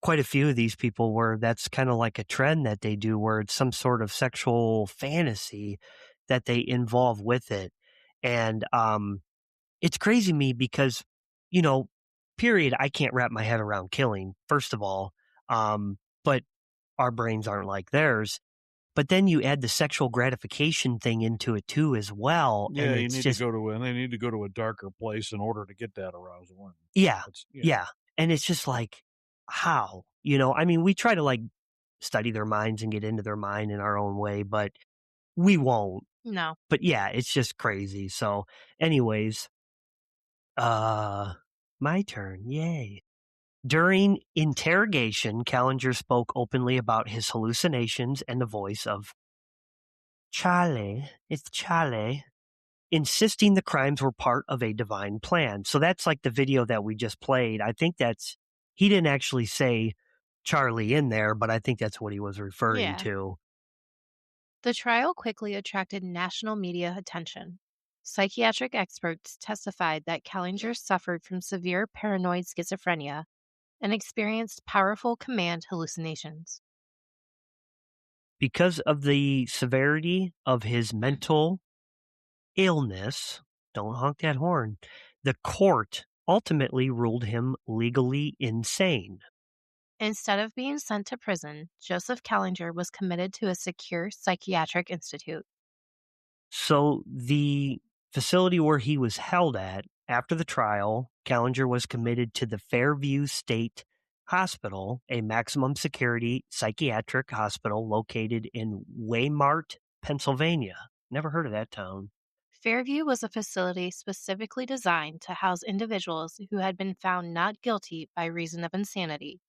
[SPEAKER 9] quite a few of these people where that's kind of like a trend that they do where it's some sort of sexual fantasy that they involve with it. And it's crazy to me because, you know, period, I can't wrap my head around killing, first of all. But our brains aren't like theirs. But then you add the sexual gratification thing into it too as well.
[SPEAKER 10] yeah,
[SPEAKER 9] And
[SPEAKER 10] you
[SPEAKER 9] it's
[SPEAKER 10] need
[SPEAKER 9] just,
[SPEAKER 10] to go to and they need to go to a darker place in order to get that arousal. And
[SPEAKER 9] yeah,
[SPEAKER 10] it's,
[SPEAKER 9] yeah. And it's just like, how? You know, I mean, we try to like study their minds and get into their mind in our own way, but we won't.
[SPEAKER 8] No.
[SPEAKER 9] But yeah, it's just crazy. So, anyways, my turn. Yay. During interrogation, Kallinger spoke openly about his hallucinations and the voice of Charlie. It's Charlie. Insisting the crimes were part of a divine plan. So that's like the video that we just played. I think he didn't actually say Charlie in there, but I think that's what he was referring
[SPEAKER 8] Yeah.
[SPEAKER 9] to.
[SPEAKER 8] The trial quickly attracted national media attention. Psychiatric experts testified that Kallinger suffered from severe paranoid schizophrenia and experienced powerful command hallucinations.
[SPEAKER 9] Because of the severity of his mental illness, don't honk that horn, the court ultimately ruled him legally insane.
[SPEAKER 8] Instead of being sent to prison, Joseph Kallinger was committed to a secure psychiatric institute.
[SPEAKER 9] So the facility where he was held at after the trial, Kallinger was committed to the Fairview State Hospital, a maximum security psychiatric hospital located in Waymart, Pennsylvania. Never heard of that town.
[SPEAKER 8] Fairview was a facility specifically designed to house individuals who had been found not guilty by reason of insanity,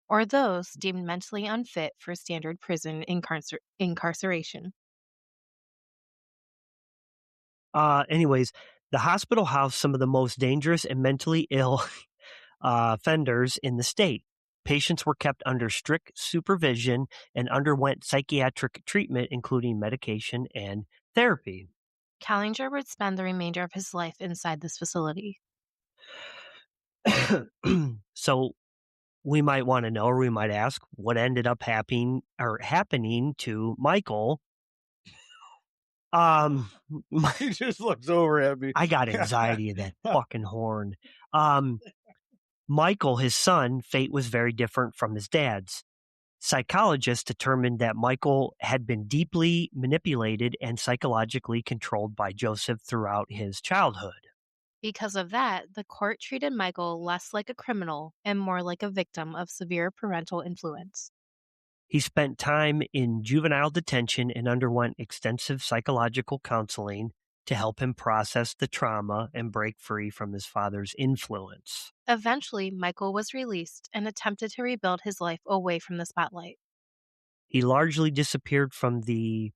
[SPEAKER 8] or those deemed mentally unfit for standard prison incarceration.
[SPEAKER 9] Anyways, the hospital housed some of the most dangerous and mentally ill offenders in the state. Patients were kept under strict supervision and underwent psychiatric treatment, including medication and therapy.
[SPEAKER 8] Kallinger would spend the remainder of his life inside this facility.
[SPEAKER 9] So we might want to know, or we might ask, what ended up happening to Michael.
[SPEAKER 10] he just looks over at me.
[SPEAKER 9] I got anxiety of that fucking horn. Michael, his son, fate was very different from his dad's. Psychologists determined that Michael had been deeply manipulated and psychologically controlled by Joseph throughout his childhood.
[SPEAKER 8] Because of that, the court treated Michael less like a criminal and more like a victim of severe parental influence.
[SPEAKER 9] He spent time in juvenile detention and underwent extensive psychological counseling to help him process the trauma and break free from his father's influence.
[SPEAKER 8] Eventually, Michael was released and attempted to rebuild his life away from the spotlight.
[SPEAKER 9] He largely disappeared from the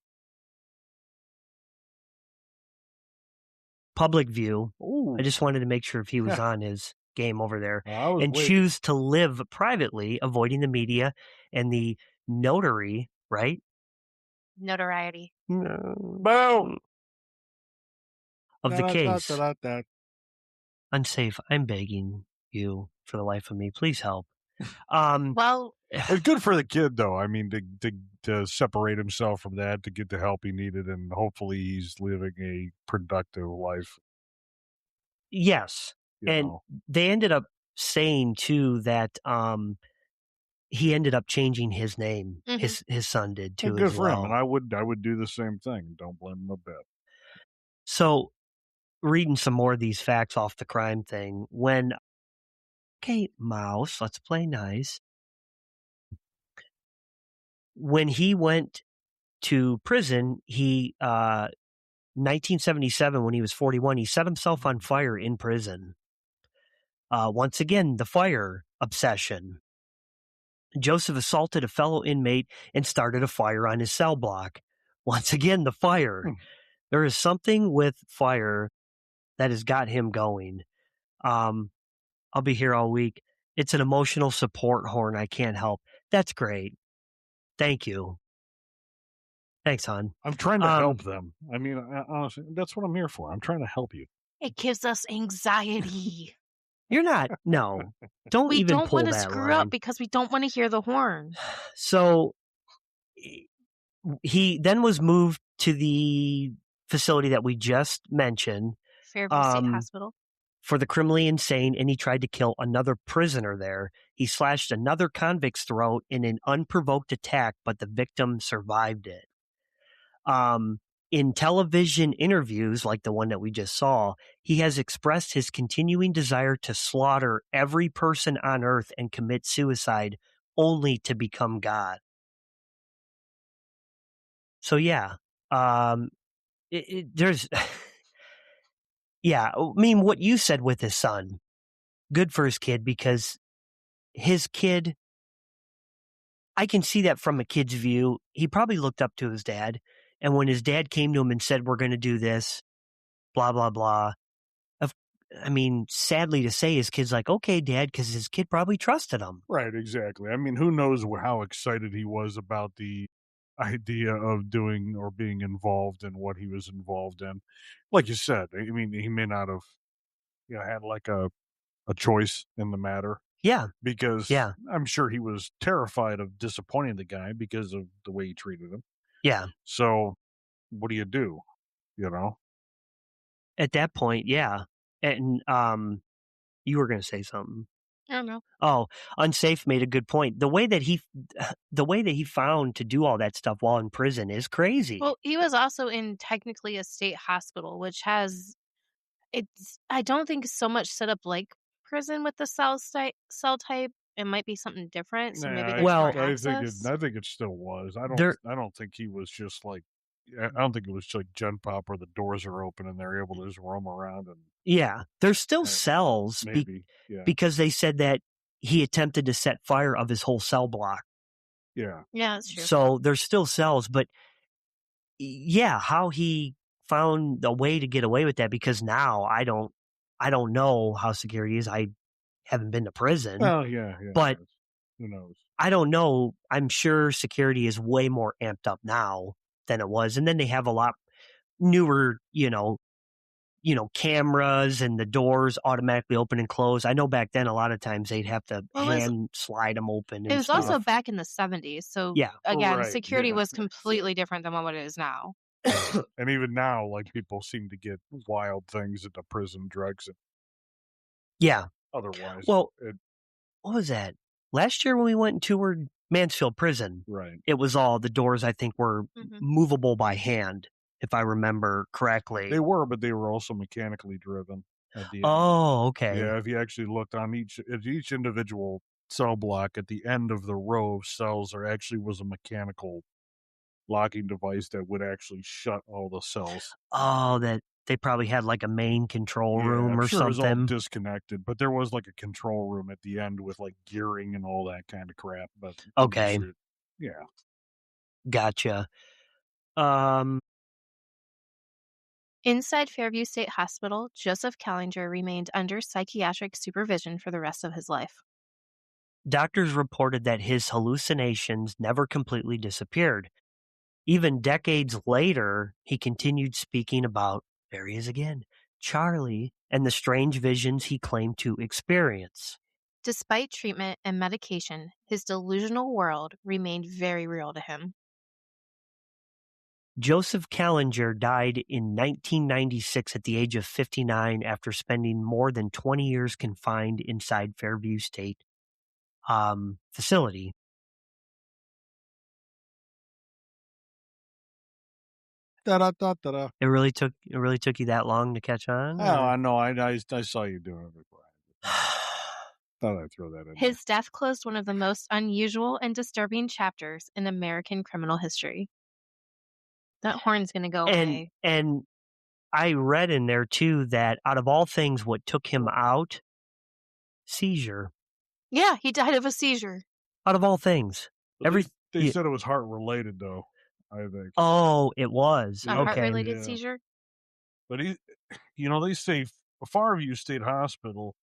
[SPEAKER 9] public view.
[SPEAKER 10] Ooh.
[SPEAKER 9] I just wanted to make sure if he was on his game over there,
[SPEAKER 10] and
[SPEAKER 9] choose to live privately, avoiding the media and the notoriety.
[SPEAKER 10] Boom.
[SPEAKER 9] Of the case.
[SPEAKER 10] That.
[SPEAKER 9] Unsafe. I'm begging you for the life of me. Please help.
[SPEAKER 8] Well,
[SPEAKER 10] it's good for the kid, though. I mean, to separate himself from that, to get the help he needed, and hopefully he's living a productive life.
[SPEAKER 9] Yes. And they ended up saying, too, that he ended up changing his name.
[SPEAKER 8] Mm-hmm.
[SPEAKER 9] His son did, too,
[SPEAKER 10] good
[SPEAKER 9] as
[SPEAKER 10] for
[SPEAKER 9] well.
[SPEAKER 10] him, and I would do the same thing. Don't blame him a bit.
[SPEAKER 9] So, reading some more of these facts off the crime thing, okay, Mouse, let's play nice. When he went to prison, he 1977, when he was 41, he set himself on fire in prison. Once again, the fire obsession. Joseph assaulted a fellow inmate and started a fire on his cell block. Once again, the fire. There is something with fire that has got him going. I'll be here all week. It's an emotional support horn I can't help. That's great. Thank you. Thanks, hon.
[SPEAKER 10] I'm trying to help them. I mean, honestly, that's what I'm here for. I'm trying to help you.
[SPEAKER 8] It gives us anxiety.
[SPEAKER 9] You're not. No. Don't
[SPEAKER 8] We
[SPEAKER 9] even
[SPEAKER 8] don't
[SPEAKER 9] pull
[SPEAKER 8] want to
[SPEAKER 9] that
[SPEAKER 8] screw
[SPEAKER 9] line.
[SPEAKER 8] up because we don't want to hear the horn.
[SPEAKER 9] So he then was moved to the facility that we just mentioned.
[SPEAKER 8] Fairview State Hospital.
[SPEAKER 9] For the criminally insane, and he tried to kill another prisoner there. He slashed another convict's throat in an unprovoked attack, but the victim survived it. In television interviews like the one that we just saw, he has expressed his continuing desire to slaughter every person on earth and commit suicide only to become God. So yeah, there's, yeah, I mean, what you said with his son, good for his kid, because his kid, I can see that from a kid's view. He probably looked up to his dad. And when his dad came to him and said, we're going to do this, blah, blah, blah. I mean, sadly to say, his kid's like, okay, Dad, because his kid probably trusted him.
[SPEAKER 10] Right, exactly. I mean, who knows how excited he was about the idea of doing or being involved in what he was involved in. Like you said, I mean, he may not have had like a choice in the matter.
[SPEAKER 9] Yeah.
[SPEAKER 10] Because
[SPEAKER 9] yeah.
[SPEAKER 10] I'm sure he was terrified of disappointing the guy because of the way he treated him.
[SPEAKER 9] Yeah.
[SPEAKER 10] So what do?
[SPEAKER 9] At that point, yeah. And you were going to say something.
[SPEAKER 8] I don't know.
[SPEAKER 9] Oh, Unsafe made a good point. The way that he found to do all that stuff while in prison is crazy.
[SPEAKER 8] Well, he was also in technically a state hospital, which has I don't think so much set up like prison with the cell type. It might be something different. So maybe there's more access.
[SPEAKER 10] I think it still was. I don't think he was just like. I don't think it was like Gen Pop where the doors are open and they're able to just roam around. And
[SPEAKER 9] yeah, there's still cells because they said that he attempted to set fire of his whole cell block.
[SPEAKER 10] Yeah,
[SPEAKER 8] that's true.
[SPEAKER 9] So there's still cells, but yeah, how he found a way to get away with that, because now I don't know how secure he is. I haven't been to prison.
[SPEAKER 10] Well, yeah,
[SPEAKER 9] but
[SPEAKER 10] who knows?
[SPEAKER 9] I don't know. I'm sure security is way more amped up now than it was. And then they have a lot newer, cameras, and the doors automatically open and close. I know back then a lot of times they'd have to hand slide them open.
[SPEAKER 8] It was also back in the 70s. So
[SPEAKER 9] yeah,
[SPEAKER 8] again, security was completely different than what it is now.
[SPEAKER 10] And even now, like, people seem to get wild things at the prison, drugs.
[SPEAKER 9] Yeah.
[SPEAKER 10] Otherwise.
[SPEAKER 9] Well, what was that? Last year when we went and toured Mansfield Prison,
[SPEAKER 10] right?
[SPEAKER 9] It was all the doors, I think, were movable by hand, if I remember correctly.
[SPEAKER 10] They were, but they were also mechanically driven at the end.
[SPEAKER 9] Oh, okay.
[SPEAKER 10] Yeah, if you actually looked on each individual cell block, at the end of the row of cells, there actually was a mechanical locking device that would actually shut all the cells.
[SPEAKER 9] Oh, that they probably had like a main control room or
[SPEAKER 10] sure
[SPEAKER 9] something.
[SPEAKER 10] It was all disconnected, but there was like a control room at the end with like gearing and all that kind of crap. But
[SPEAKER 9] okay,
[SPEAKER 10] yeah,
[SPEAKER 9] gotcha.
[SPEAKER 8] Inside Fairview State Hospital, Joseph Kallinger remained under psychiatric supervision for the rest of his life.
[SPEAKER 9] Doctors reported that his hallucinations never completely disappeared. Even decades later, he continued speaking about, there he is again, Charlie, and the strange visions he claimed to experience.
[SPEAKER 8] Despite treatment and medication, his delusional world remained very real to him.
[SPEAKER 9] Joseph Kallinger died in 1996 at the age of 59 after spending more than 20 years confined inside Fairview State facility.
[SPEAKER 10] Da-da-da-da-da.
[SPEAKER 9] It really took you that long to catch on?
[SPEAKER 10] Oh, I know. I saw you doing it before. Thought I'd throw that in.
[SPEAKER 8] His death closed one of the most unusual and disturbing chapters in American criminal history. That horn's going to go away.
[SPEAKER 9] And I read in there too that out of all things, what took him out, seizure.
[SPEAKER 8] Yeah, he died of a seizure.
[SPEAKER 9] Out of all things,
[SPEAKER 10] They said it was heart related, though. I think.
[SPEAKER 9] Oh, it was
[SPEAKER 8] A
[SPEAKER 9] okay.
[SPEAKER 8] heart-related seizure.
[SPEAKER 10] But they say Farview State Hospital.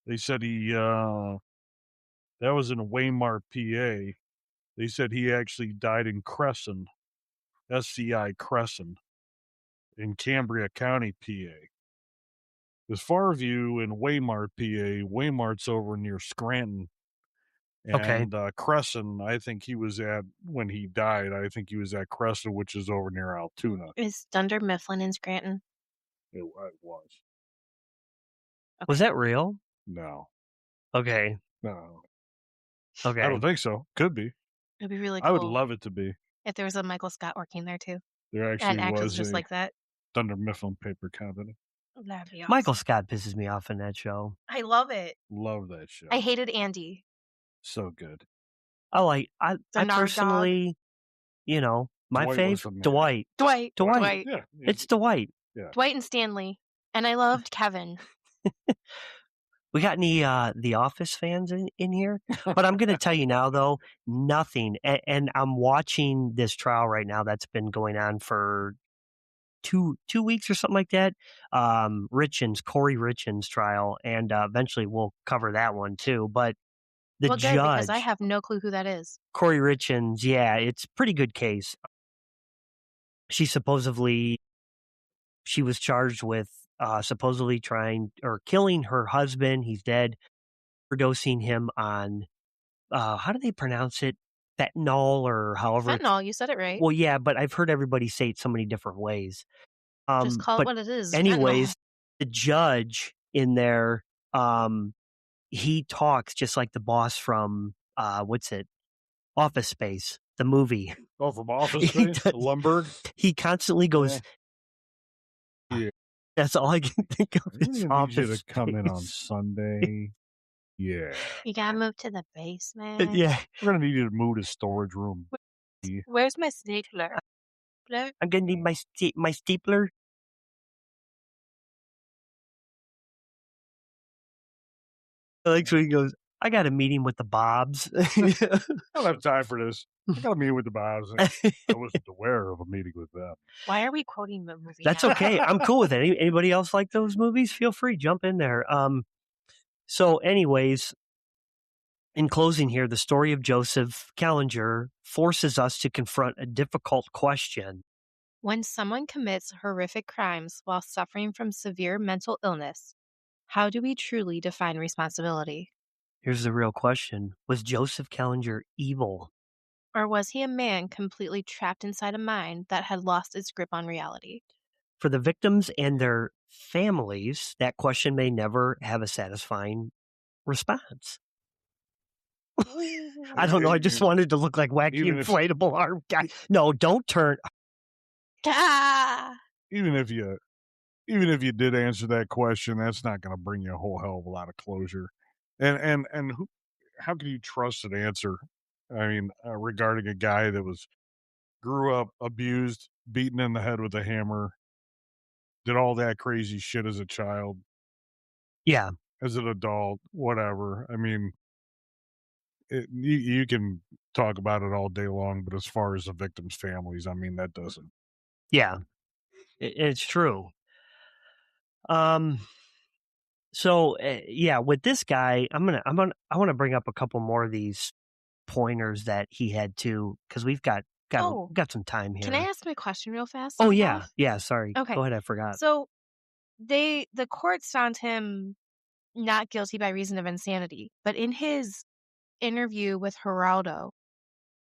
[SPEAKER 10] They said that was in Waymart, PA. They said he actually died in Crescent, SCI Crescent, in Cambria County, PA. There's Farview in Waymart, PA. Waymart's over near Scranton. And Crescent, I think he was at, when he died, I think he was at Crescent, which is over near Altoona.
[SPEAKER 8] Is Dunder Mifflin in Scranton?
[SPEAKER 10] It was.
[SPEAKER 8] Okay.
[SPEAKER 9] Was that real?
[SPEAKER 10] No.
[SPEAKER 9] Okay.
[SPEAKER 10] No.
[SPEAKER 9] Okay.
[SPEAKER 10] I don't think so. Could be.
[SPEAKER 8] It'd be really cool.
[SPEAKER 10] I would love it to be.
[SPEAKER 8] If there was a Michael Scott working there too.
[SPEAKER 10] There actually
[SPEAKER 8] an actress
[SPEAKER 10] was
[SPEAKER 8] just
[SPEAKER 10] a
[SPEAKER 8] like that.
[SPEAKER 10] Dunder Mifflin paper company.
[SPEAKER 8] That'd be awesome.
[SPEAKER 9] Michael Scott pisses me off in that show.
[SPEAKER 8] I love it.
[SPEAKER 10] Love that show.
[SPEAKER 8] I hated Andy.
[SPEAKER 10] So good.
[SPEAKER 9] I
[SPEAKER 8] The Nard
[SPEAKER 9] personally, my
[SPEAKER 10] Dwight
[SPEAKER 9] fave,
[SPEAKER 10] was the man.
[SPEAKER 8] Dwight.
[SPEAKER 10] Yeah.
[SPEAKER 9] It's Dwight.
[SPEAKER 10] Yeah.
[SPEAKER 8] Dwight and Stanley. And I loved Kevin.
[SPEAKER 9] We got any The Office fans in here? But I'm going to tell you now, though, nothing. And I'm watching this trial right now that's been going on for two weeks or something like that. Corey Richins trial, and eventually we'll cover that one too. But the
[SPEAKER 8] Well, good,
[SPEAKER 9] judge,
[SPEAKER 8] because I have no clue who that is.
[SPEAKER 9] Corey Richins, yeah, it's a pretty good case. She was charged with supposedly trying or killing her husband. He's dead. Overdosing him on, how do they pronounce it? Fentanyl or however.
[SPEAKER 8] Fentanyl, you said it right.
[SPEAKER 9] Well, yeah, but I've heard everybody say it so many different ways.
[SPEAKER 8] Just call it what it is.
[SPEAKER 9] Anyways,
[SPEAKER 8] fentanyl.
[SPEAKER 9] the judge in there, he talks just like the boss from, Office Space, the movie.
[SPEAKER 10] Oh, from Office Space? Lumberg?
[SPEAKER 9] He constantly goes,
[SPEAKER 10] Yeah.
[SPEAKER 9] That's all I can think of.
[SPEAKER 10] I
[SPEAKER 9] Is
[SPEAKER 10] need
[SPEAKER 9] Office
[SPEAKER 10] you to come in on
[SPEAKER 9] Space.
[SPEAKER 10] Sunday. Yeah.
[SPEAKER 8] You gotta move to the basement.
[SPEAKER 9] Yeah.
[SPEAKER 10] We're going to need you to move to storage room.
[SPEAKER 8] Where's my stapler?
[SPEAKER 9] I'm going to need my stapler. Like, so he goes, I got a meeting with the Bobs.
[SPEAKER 10] I don't have time for this. I got a meeting with the Bobs. I wasn't aware of a meeting with them.
[SPEAKER 8] Why are we quoting the movie?
[SPEAKER 9] That's
[SPEAKER 8] now?
[SPEAKER 9] okay. I'm cool with it. Anybody else like those movies? Feel free, jump in there. So anyways, in closing here, the story of Joseph Kallinger forces us to confront a difficult question.
[SPEAKER 8] When someone commits horrific crimes while suffering from severe mental illness, how do we truly define responsibility?
[SPEAKER 9] Here's the real question. Was Joseph Kallinger evil?
[SPEAKER 8] Or was he a man completely trapped inside a mind that had lost its grip on reality?
[SPEAKER 9] For the victims and their families, that question may never have a satisfying response. I don't know. I just wanted to look like wacky inflatable arm guy. No, don't turn.
[SPEAKER 8] Ah!
[SPEAKER 10] Even if you did answer that question, that's not going to bring you a whole hell of a lot of closure. And how can you trust an answer? I mean, regarding a guy that grew up abused, beaten in the head with a hammer, did all that crazy shit as a child.
[SPEAKER 9] Yeah.
[SPEAKER 10] As an adult, whatever. I mean, you can talk about it all day long, but as far as the victims' families, I mean, that doesn't.
[SPEAKER 9] Yeah, it's true. So yeah, with this guy, I want to bring up a couple more of these pointers that he had too, because we've got some time here.
[SPEAKER 8] Can I ask my question real fast?
[SPEAKER 9] Oh yeah, yeah. Sorry.
[SPEAKER 8] Okay.
[SPEAKER 9] Go ahead. I forgot.
[SPEAKER 8] So the courts found him not guilty by reason of insanity, but in his interview with Geraldo,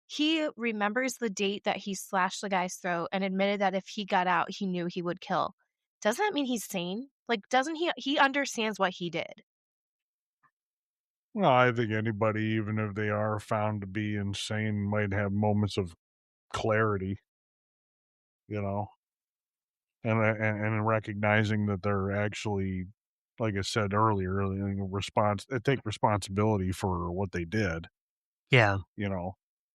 [SPEAKER 8] he remembers the date that he slashed the guy's throat and admitted that if he got out, he knew he would kill. Doesn't that mean he's sane? Like, doesn't he understands what he did?
[SPEAKER 10] Well, I think anybody, even if they are found to be insane, might have moments of clarity, and recognizing that they're actually, like I said earlier, take responsibility for what they did.
[SPEAKER 9] Yeah.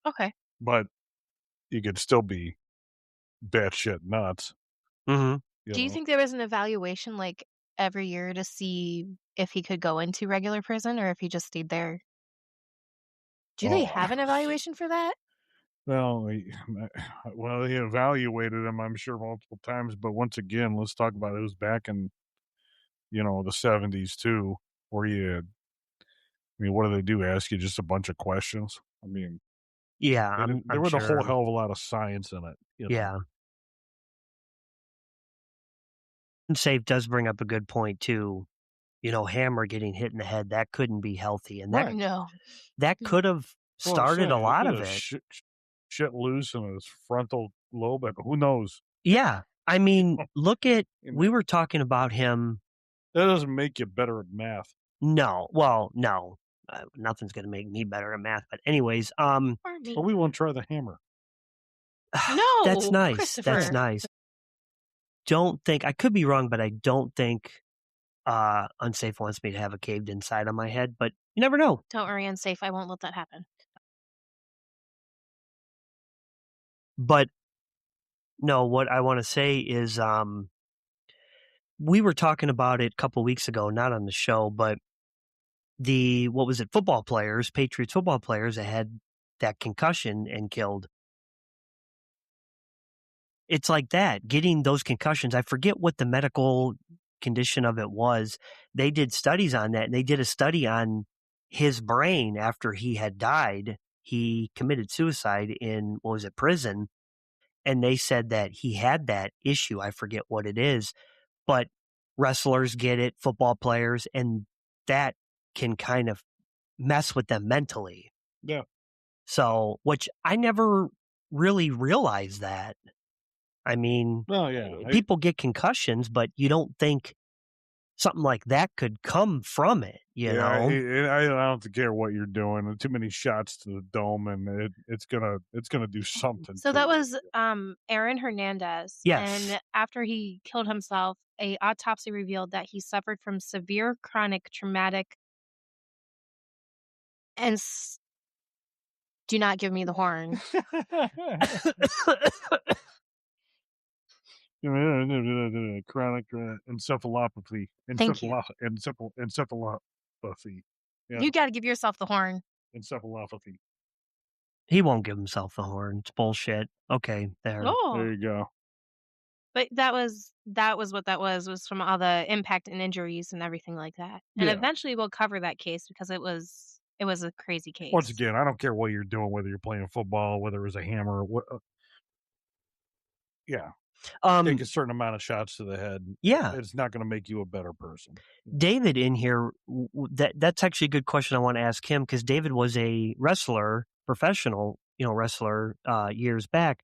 [SPEAKER 8] Okay.
[SPEAKER 10] But you could still be batshit nuts.
[SPEAKER 9] Mm-hmm.
[SPEAKER 8] Do you think there was an evaluation like every year to see if he could go into regular prison or if he just stayed there? Do they have an evaluation for that?
[SPEAKER 10] Well, well, they evaluated him, I'm sure, multiple times. But once again, let's talk about it. It was back in, the 70s too, where what do they do? Ask you just a bunch of questions? I mean,
[SPEAKER 9] Yeah,
[SPEAKER 10] there was a whole hell of a lot of science in it.
[SPEAKER 9] Yeah. Unsafe does bring up a good point too. Hammer getting hit in the head, that couldn't be healthy. And that
[SPEAKER 8] No.
[SPEAKER 9] that could have started a lot of it.
[SPEAKER 10] Shit loose in his frontal lobe. Who knows?
[SPEAKER 9] Yeah. I mean, look at, we were talking about him.
[SPEAKER 10] That doesn't make you better at math.
[SPEAKER 9] No. Well, no. Nothing's going to make me better at math. But anyways,
[SPEAKER 10] well, we won't try the hammer.
[SPEAKER 8] No,
[SPEAKER 9] that's nice. That's nice. Don't think, I could be wrong, but I don't think Unsafe wants me to have a caved inside on my head, but you never know.
[SPEAKER 8] Don't worry, Unsafe. I won't let that happen.
[SPEAKER 9] But no, what I want to say is, we were talking about it a couple weeks ago, not on the show, but football players, Patriots football players that had that concussion and killed. It's like that, getting those concussions. I forget what the medical condition of it was. They did studies on that, and they did a study on his brain after he had died. He committed suicide in, prison. And they said that he had that issue. I forget what it is, but wrestlers get it, football players, and that can kind of mess with them mentally.
[SPEAKER 10] Yeah.
[SPEAKER 9] So, which I never really realized that. I mean, people get concussions, but you don't think something like that could come from it, you know?
[SPEAKER 10] I don't care what you're doing. Too many shots to the dome, and it's gonna do something.
[SPEAKER 8] So that was Aaron Hernandez.
[SPEAKER 9] Yes.
[SPEAKER 8] And after he killed himself, a autopsy revealed that he suffered from severe chronic traumatic and do not give me the horn.
[SPEAKER 10] Chronic encephalopathy.
[SPEAKER 8] Thank you.
[SPEAKER 10] Encephalopathy. Yeah.
[SPEAKER 8] You got to give yourself the horn.
[SPEAKER 10] Encephalopathy.
[SPEAKER 9] He won't give himself the horn. It's bullshit. Okay, there.
[SPEAKER 8] Oh.
[SPEAKER 10] There you go.
[SPEAKER 8] But that was what that was from all the impact and injuries and everything like that. And eventually we'll cover that case because it was a crazy case.
[SPEAKER 10] Once again, I don't care what you're doing, whether you're playing football, whether it was a hammer, or what. Take a certain amount of shots to the head.
[SPEAKER 9] Yeah.
[SPEAKER 10] It's not going to make you a better person.
[SPEAKER 9] David in here, that's actually a good question I want to ask him, because David was a wrestler, professional, wrestler years back.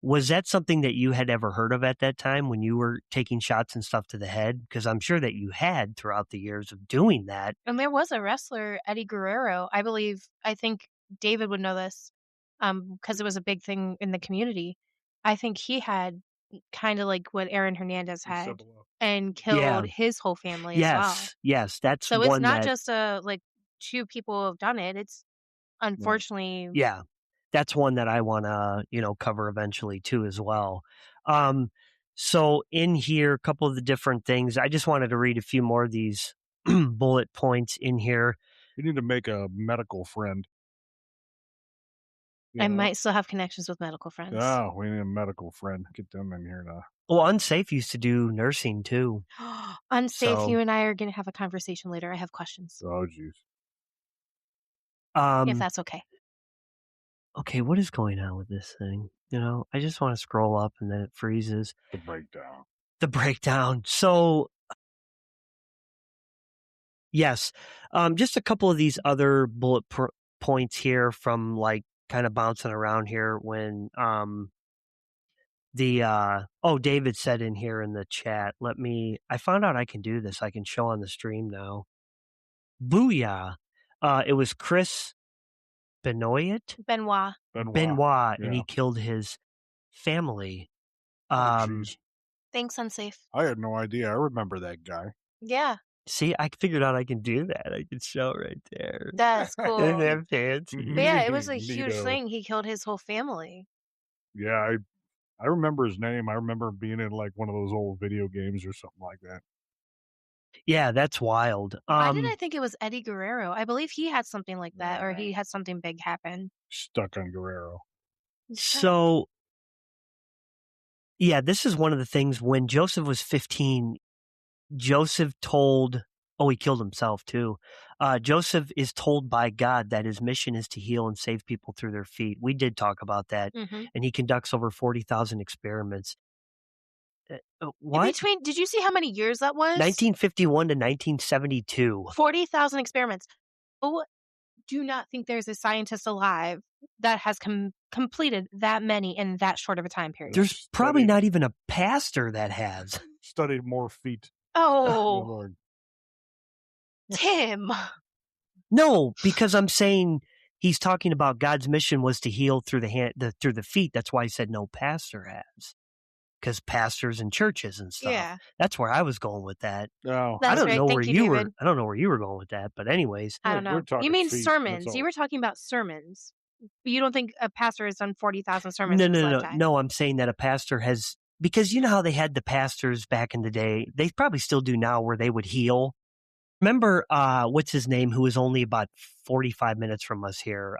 [SPEAKER 9] Was that something that you had ever heard of at that time when you were taking shots and stuff to the head? Because I'm sure that you had throughout the years of doing that.
[SPEAKER 8] And there was a wrestler, Eddie Guerrero, I think David would know this because it was a big thing in the community. I think he had kind of like what Aaron Hernandez had and killed his whole family as well.
[SPEAKER 9] Yes, that's
[SPEAKER 8] so
[SPEAKER 9] one
[SPEAKER 8] it's not
[SPEAKER 9] that,
[SPEAKER 8] just like two people have done it. It's unfortunately
[SPEAKER 9] that's one that I want to cover eventually too as well. So in here, a couple of the different things. I just wanted to read a few more of these bullet points in here.
[SPEAKER 10] You need to make a medical friend.
[SPEAKER 8] I might still have connections with medical friends.
[SPEAKER 10] Oh, we need a medical friend. Get them in here now.
[SPEAKER 9] Well, Unsafe used to do nursing too.
[SPEAKER 8] Unsafe, you and I are going to have a conversation later. I have questions.
[SPEAKER 10] Oh, jeez.
[SPEAKER 8] If that's okay.
[SPEAKER 9] Okay, what is going on with this thing? I just want to scroll up and then it freezes. The breakdown. So, yes, just a couple of these other bullet points here from like kind of bouncing around here when David said in here in the chat, I found out I can do this. I can show on the stream now. Booyah. It was Chris Benoit, and he killed his family.
[SPEAKER 8] Thanks, Unsafe.
[SPEAKER 10] I had no idea. I remember that guy.
[SPEAKER 8] Yeah.
[SPEAKER 9] See, I figured out I can do that. I can show right there.
[SPEAKER 8] That's cool.
[SPEAKER 9] Didn't have fancy.
[SPEAKER 8] But yeah, it was a huge thing. He killed his whole family.
[SPEAKER 10] Yeah, I remember his name. I remember him being in like one of those old video games or something like that.
[SPEAKER 9] Yeah, that's wild.
[SPEAKER 8] Why did I think it was Eddie Guerrero? I believe he had something like that, or he had something big happen.
[SPEAKER 10] Stuck on Guerrero.
[SPEAKER 9] So, yeah, this is one of the things when Joseph was 15, Joseph told, he killed himself too. Joseph is told by God that his mission is to heal and save people through their feet. We did talk about that.
[SPEAKER 8] Mm-hmm.
[SPEAKER 9] And he conducts over 40,000 experiments.
[SPEAKER 8] What? Did you see how many years that was?
[SPEAKER 9] 1951 to 1972.
[SPEAKER 8] 40,000 experiments. Oh, do not think there's a scientist alive that has completed that many in that short of a time period.
[SPEAKER 9] There's probably not even a pastor that has.
[SPEAKER 10] Studied more feet.
[SPEAKER 8] Oh,
[SPEAKER 10] Lord.
[SPEAKER 8] Tim.
[SPEAKER 9] No, because I'm saying he's talking about God's mission was to heal through through the feet. That's why he said no pastor has. Because pastors and churches and stuff.
[SPEAKER 8] Yeah.
[SPEAKER 9] That's where I was going with that.
[SPEAKER 10] Oh.
[SPEAKER 9] I don't know where you were.
[SPEAKER 8] David.
[SPEAKER 9] I don't know where you were going with that, but anyways.
[SPEAKER 8] I don't know. You mean sermons. You were talking about sermons. You don't think a pastor has done 40,000 sermons in his lifetime?
[SPEAKER 9] No, I'm saying that a pastor has, because you know how they had the pastors back in the day, they probably still do now, where they would heal. Remember, what's his name, who was only about 45 minutes from us here?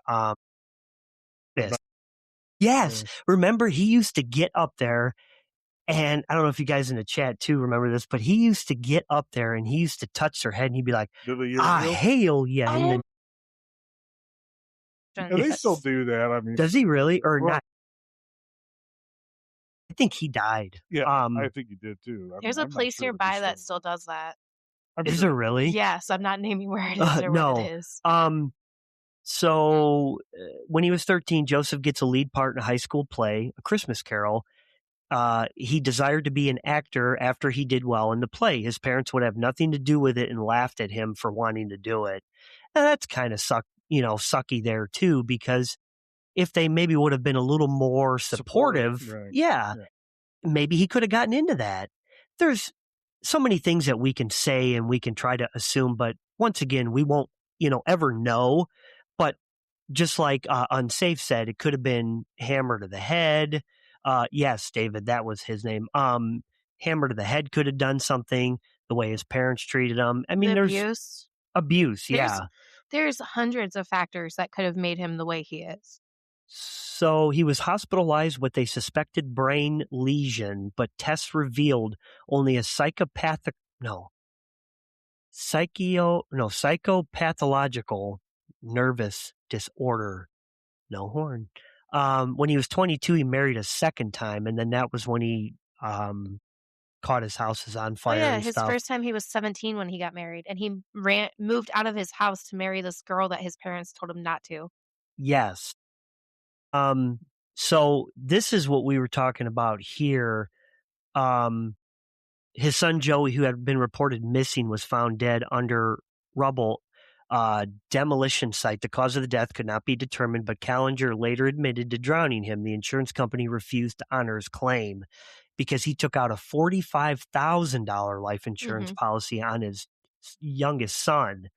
[SPEAKER 9] Yes. Remember, he used to get up there, and I don't know if you guys in the chat too remember this, but he used to get up there and he used to touch their head and he'd be like, hail ya.
[SPEAKER 8] Oh.
[SPEAKER 10] And they still do that. I mean,
[SPEAKER 9] does he really or not? I think he died.
[SPEAKER 10] Yeah, I think he did too.
[SPEAKER 8] There's a place nearby that still does that.
[SPEAKER 9] Is there really?
[SPEAKER 8] Yes, I'm not naming where it is or what it is.
[SPEAKER 9] So when he was 13, Joseph gets a lead part in a high school play, A Christmas Carol. He desired to be an actor after he did well in the play. His parents would have nothing to do with it and laughed at him for wanting to do it. And that's kind of sucky there too, because if they maybe would have been a little more supportive, right. Maybe he could have gotten into that. There's so many things that we can say and we can try to assume, but once again, we won't, ever know. But just like Unsafe said, it could have been hammer to the head. Yes, David, that was his name. Hammer to the head could have done something, the way his parents treated him. I mean, there's abuse.
[SPEAKER 8] There's hundreds of factors that could have made him the way he is.
[SPEAKER 9] So he was hospitalized with a suspected brain lesion, but tests revealed only a psychopathological nervous disorder. No horn. When he was 22, he married a second time, and then that was when he caught his houses on fire.
[SPEAKER 8] Oh, yeah,
[SPEAKER 9] and
[SPEAKER 8] his
[SPEAKER 9] stuff.
[SPEAKER 8] first time he was 17 when he got married, and he moved out of his house to marry this girl that his parents told him not to.
[SPEAKER 9] Yes. So this is what we were talking about here. His son Joey, who had been reported missing, was found dead under rubble. Demolition site. The cause of the death could not be determined, but Kallinger later admitted to drowning him. The insurance company refused to honor his claim because he took out a $45,000 life insurance policy on his youngest son.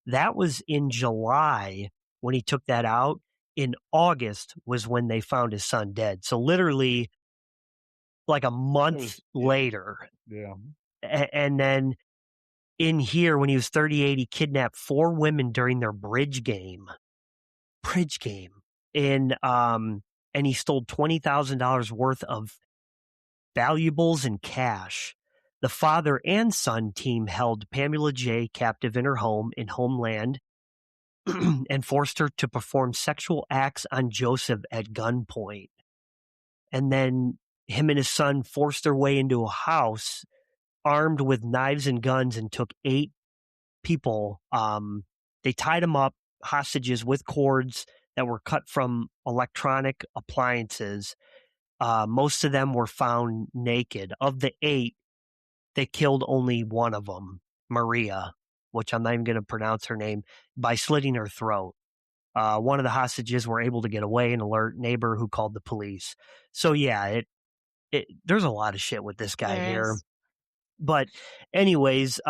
[SPEAKER 9] That was in July when he took that out. In August was when they found his son dead. So literally like a month later.
[SPEAKER 10] Yeah.
[SPEAKER 9] And then in here, when he was 38, he kidnapped 4 women during their bridge game. And he stole $20,000 worth of valuables and cash. The father and son team held Pamela J. captive in her home in Homeland and forced her to perform sexual acts on Joseph at gunpoint. And then him and his son forced their way into a house armed with knives and guns and took 8 people. They tied them up, hostages, with cords that were cut from electronic appliances. Most of them were found naked. Of the 8, they killed only one of them, Maria, which I'm not even going to pronounce her name, by slitting her throat. One of the hostages were able to get away and alert neighbor who called the police. So yeah, there's a lot of shit with this guy here. But anyways,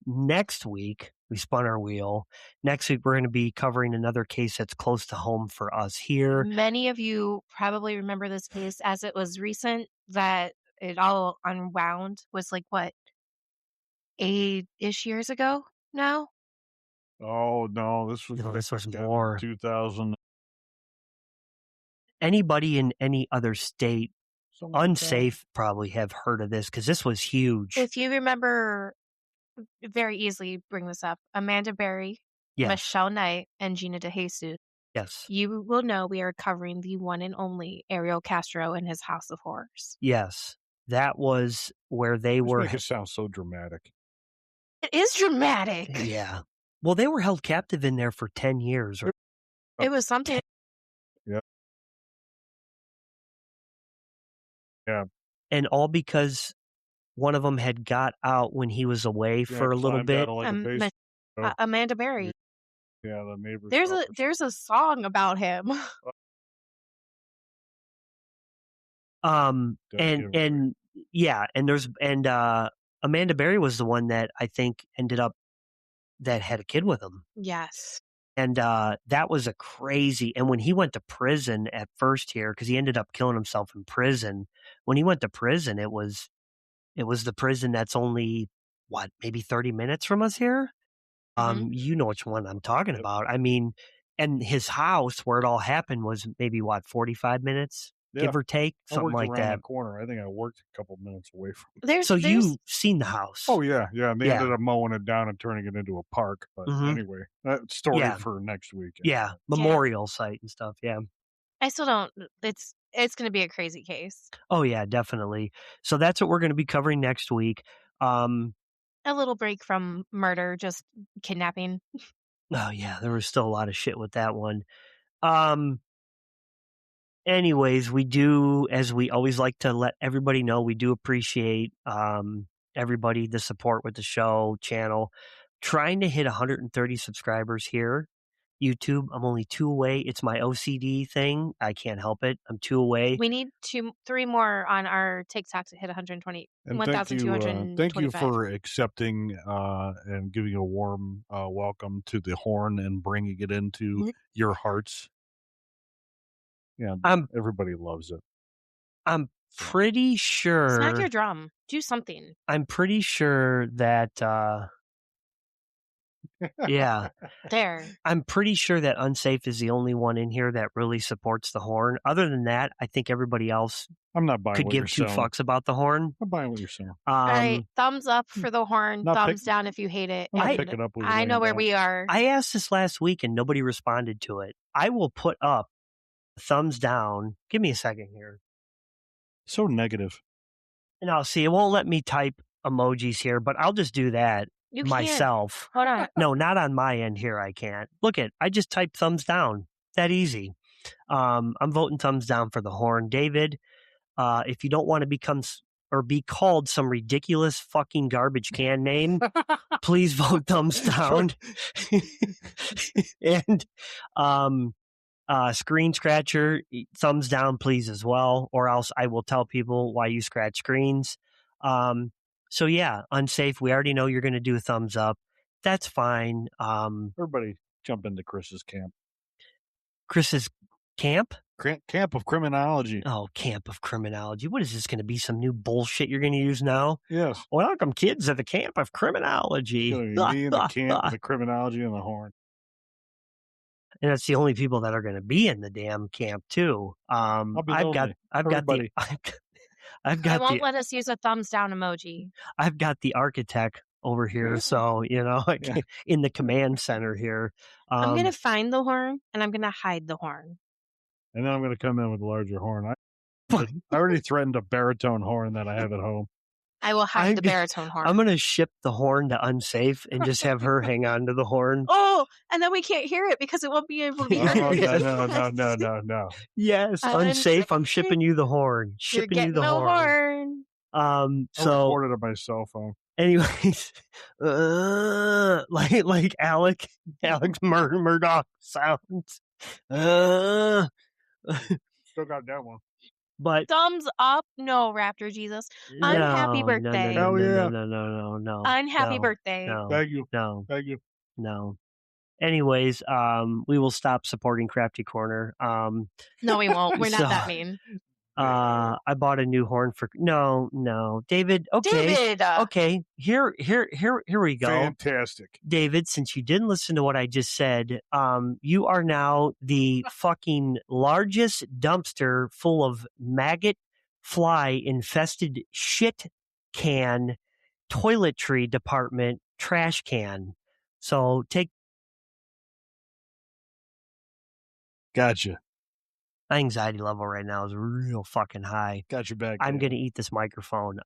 [SPEAKER 9] next week We spun our wheel. Next week, we're going to be covering another case that's close to home for us here.
[SPEAKER 8] Many of you probably remember this case as it was recent that it all unwound. Was like, what, 8-ish years ago now?
[SPEAKER 10] Oh, no, this was
[SPEAKER 9] more.
[SPEAKER 10] 2000.
[SPEAKER 9] Anybody in any other state, unsafe, probably have heard of this because this was huge.
[SPEAKER 8] If you remember, very easily bring this up. Amanda Berry,
[SPEAKER 9] Yes.
[SPEAKER 8] Michelle Knight, and Gina DeJesus.
[SPEAKER 9] Yes.
[SPEAKER 8] You will know we are covering the one and only Ariel Castro and his House of Horrors.
[SPEAKER 9] Yes. That was where they were.
[SPEAKER 10] Make it sound so dramatic.
[SPEAKER 8] It is dramatic.
[SPEAKER 9] Yeah. Well, they were held captive in there for 10 years.
[SPEAKER 8] It was something.
[SPEAKER 10] Yeah. Yeah.
[SPEAKER 9] And all because one of them had got out when he was away for a little bit.
[SPEAKER 8] Amanda Berry.
[SPEAKER 10] Yeah, the neighbor.
[SPEAKER 8] There's a song about him.
[SPEAKER 9] And Amanda Berry was the one that I think ended up that had a kid with him.
[SPEAKER 8] Yes.
[SPEAKER 9] And that was a crazy. And when he went to prison at first here, because he ended up killing himself in prison. When he went to prison, it was the prison that's only maybe 30 minutes from us here. You know which one I'm talking about. I mean, and his house where it all happened was maybe 45 minutes, give or take, something like that.
[SPEAKER 10] The corner. I think I worked a couple minutes away from
[SPEAKER 9] it. You've seen the house.
[SPEAKER 10] Oh yeah. And they ended up mowing it down and turning it into a park. But anyway, that story for next week.
[SPEAKER 9] Yeah, memorial site and stuff. Yeah.
[SPEAKER 8] I still don't. It's going to be a crazy case.
[SPEAKER 9] Oh yeah, definitely. So that's what we're going to be covering next week.
[SPEAKER 8] A little break from murder, just kidnapping.
[SPEAKER 9] Oh yeah, there was still a lot of shit with that one. Anyways, we do, as we always like to let everybody know, we do appreciate everybody, the support with the show channel. Trying to hit 130 subscribers here. YouTube, I'm only 2 away. It's my OCD thing. I can't help it. I'm 2 away.
[SPEAKER 8] We need 3 more on our TikTok to hit 120.
[SPEAKER 10] And
[SPEAKER 8] 1,225.
[SPEAKER 10] thank you for accepting and giving a warm welcome to the horn and bringing it into your hearts. Yeah, everybody loves it.
[SPEAKER 9] I'm pretty sure.
[SPEAKER 8] Smack your drum. Do something.
[SPEAKER 9] I'm pretty sure that. Yeah.
[SPEAKER 8] There.
[SPEAKER 9] I'm pretty sure that Unsafe is the only one in here that really supports the horn. Other than that, I think everybody else could give 2 fucks about the horn.
[SPEAKER 10] I'm buying what you're saying.
[SPEAKER 8] All right. Thumbs up for the horn. Thumbs down if you hate it. I know where we are.
[SPEAKER 9] I asked this last week and nobody responded to it. I will put up thumbs down. Give me a second here.
[SPEAKER 10] So negative.
[SPEAKER 9] And I'll see. It won't let me type emojis here, but I'll just do that.
[SPEAKER 8] You
[SPEAKER 9] myself.
[SPEAKER 8] Hold on.
[SPEAKER 9] No, not on my end here. I can't. Look I just typed thumbs down. That easy. I'm voting thumbs down for the horn. David, if you don't want to become or be called some ridiculous fucking garbage can name, please vote thumbs down. And Screen Scratcher, thumbs down, please, as well, or else I will tell people why you scratch screens. So yeah, Unsafe, we already know you're going to do a thumbs up. That's fine.
[SPEAKER 10] Everybody jump into Chris's camp.
[SPEAKER 9] Chris's camp?
[SPEAKER 10] Camp of Criminology.
[SPEAKER 9] Oh, Camp of Criminology. What is this going to be? Some new bullshit you're going to use now?
[SPEAKER 10] Yes.
[SPEAKER 9] Welcome, kids, to the Camp of Criminology.
[SPEAKER 10] Me in the camp of the Criminology and the horn.
[SPEAKER 9] And that's the only people that are going to be in the damn camp too. I
[SPEAKER 8] won't let us use a thumbs down emoji.
[SPEAKER 9] I've got the architect over here, so in the command center here.
[SPEAKER 8] I'm going to find the horn and I'm going to hide the horn.
[SPEAKER 10] And then I'm going to come in with a larger horn. I already threatened a baritone horn that I have at home.
[SPEAKER 8] I will hide the baritone horn.
[SPEAKER 9] I'm going to ship the horn to Unsafe and just have her hang on to the horn.
[SPEAKER 8] Oh, and then we can't hear it because it won't be able to be heard.
[SPEAKER 10] No.
[SPEAKER 9] Yes, Unsafe, I'm shipping you the horn.
[SPEAKER 8] You're getting the horn.
[SPEAKER 10] I recorded it on my cell phone.
[SPEAKER 9] Anyways, like Alex Murdoch sounds.
[SPEAKER 10] Still got that one.
[SPEAKER 9] But
[SPEAKER 8] thumbs up, no, Raptor Jesus. Unhappy birthday.
[SPEAKER 10] Hell yeah.
[SPEAKER 9] No.
[SPEAKER 8] Unhappy birthday.
[SPEAKER 9] No.
[SPEAKER 10] Thank you.
[SPEAKER 9] No.
[SPEAKER 10] Thank you.
[SPEAKER 9] No. Anyways, we will stop supporting Crafty Corner.
[SPEAKER 8] No, we won't. We're not
[SPEAKER 9] So-
[SPEAKER 8] that mean.
[SPEAKER 9] I bought a new horn for no, David. Okay,
[SPEAKER 8] David!
[SPEAKER 9] okay. Here we go.
[SPEAKER 10] Fantastic.
[SPEAKER 9] David, since you didn't listen to what I just said, you are now the fucking largest dumpster full of maggot fly infested shit can toiletry department trash can. So take
[SPEAKER 10] Gotcha.
[SPEAKER 9] my anxiety level right now is real fucking high.
[SPEAKER 10] Got your back.
[SPEAKER 9] I'm
[SPEAKER 10] David.
[SPEAKER 9] gonna eat this microphone.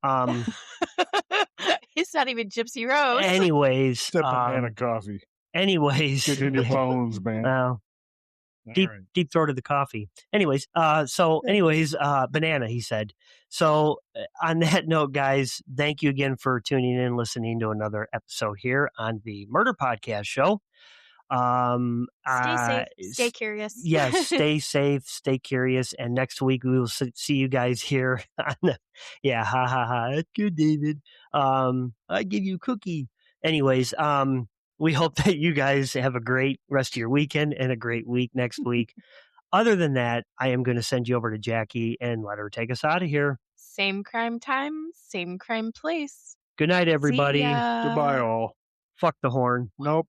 [SPEAKER 8] It's not even Gypsy Rose.
[SPEAKER 9] Anyways,
[SPEAKER 10] Step banana coffee.
[SPEAKER 9] anyways,
[SPEAKER 10] Get in your bones, man.
[SPEAKER 9] well,
[SPEAKER 10] All right.
[SPEAKER 9] deep throated the coffee. Anyways, banana, he said. So on that note, guys, thank you again for tuning in and listening to another episode here on the Murder Podcast Show.
[SPEAKER 8] Stay safe. Stay curious.
[SPEAKER 9] Yes, stay safe, stay curious, and next week we will see you guys here. Yeah, ha ha ha. That's good, David. I give you a cookie. Anyways, we hope that you guys have a great rest of your weekend and a great week next week. Other than that, I am going to send you over to Jackie and let her take us out of here.
[SPEAKER 8] Same crime time, same crime place.
[SPEAKER 9] Good night, everybody.
[SPEAKER 8] See ya.
[SPEAKER 10] Goodbye, all.
[SPEAKER 9] Fuck the horn.
[SPEAKER 10] Nope.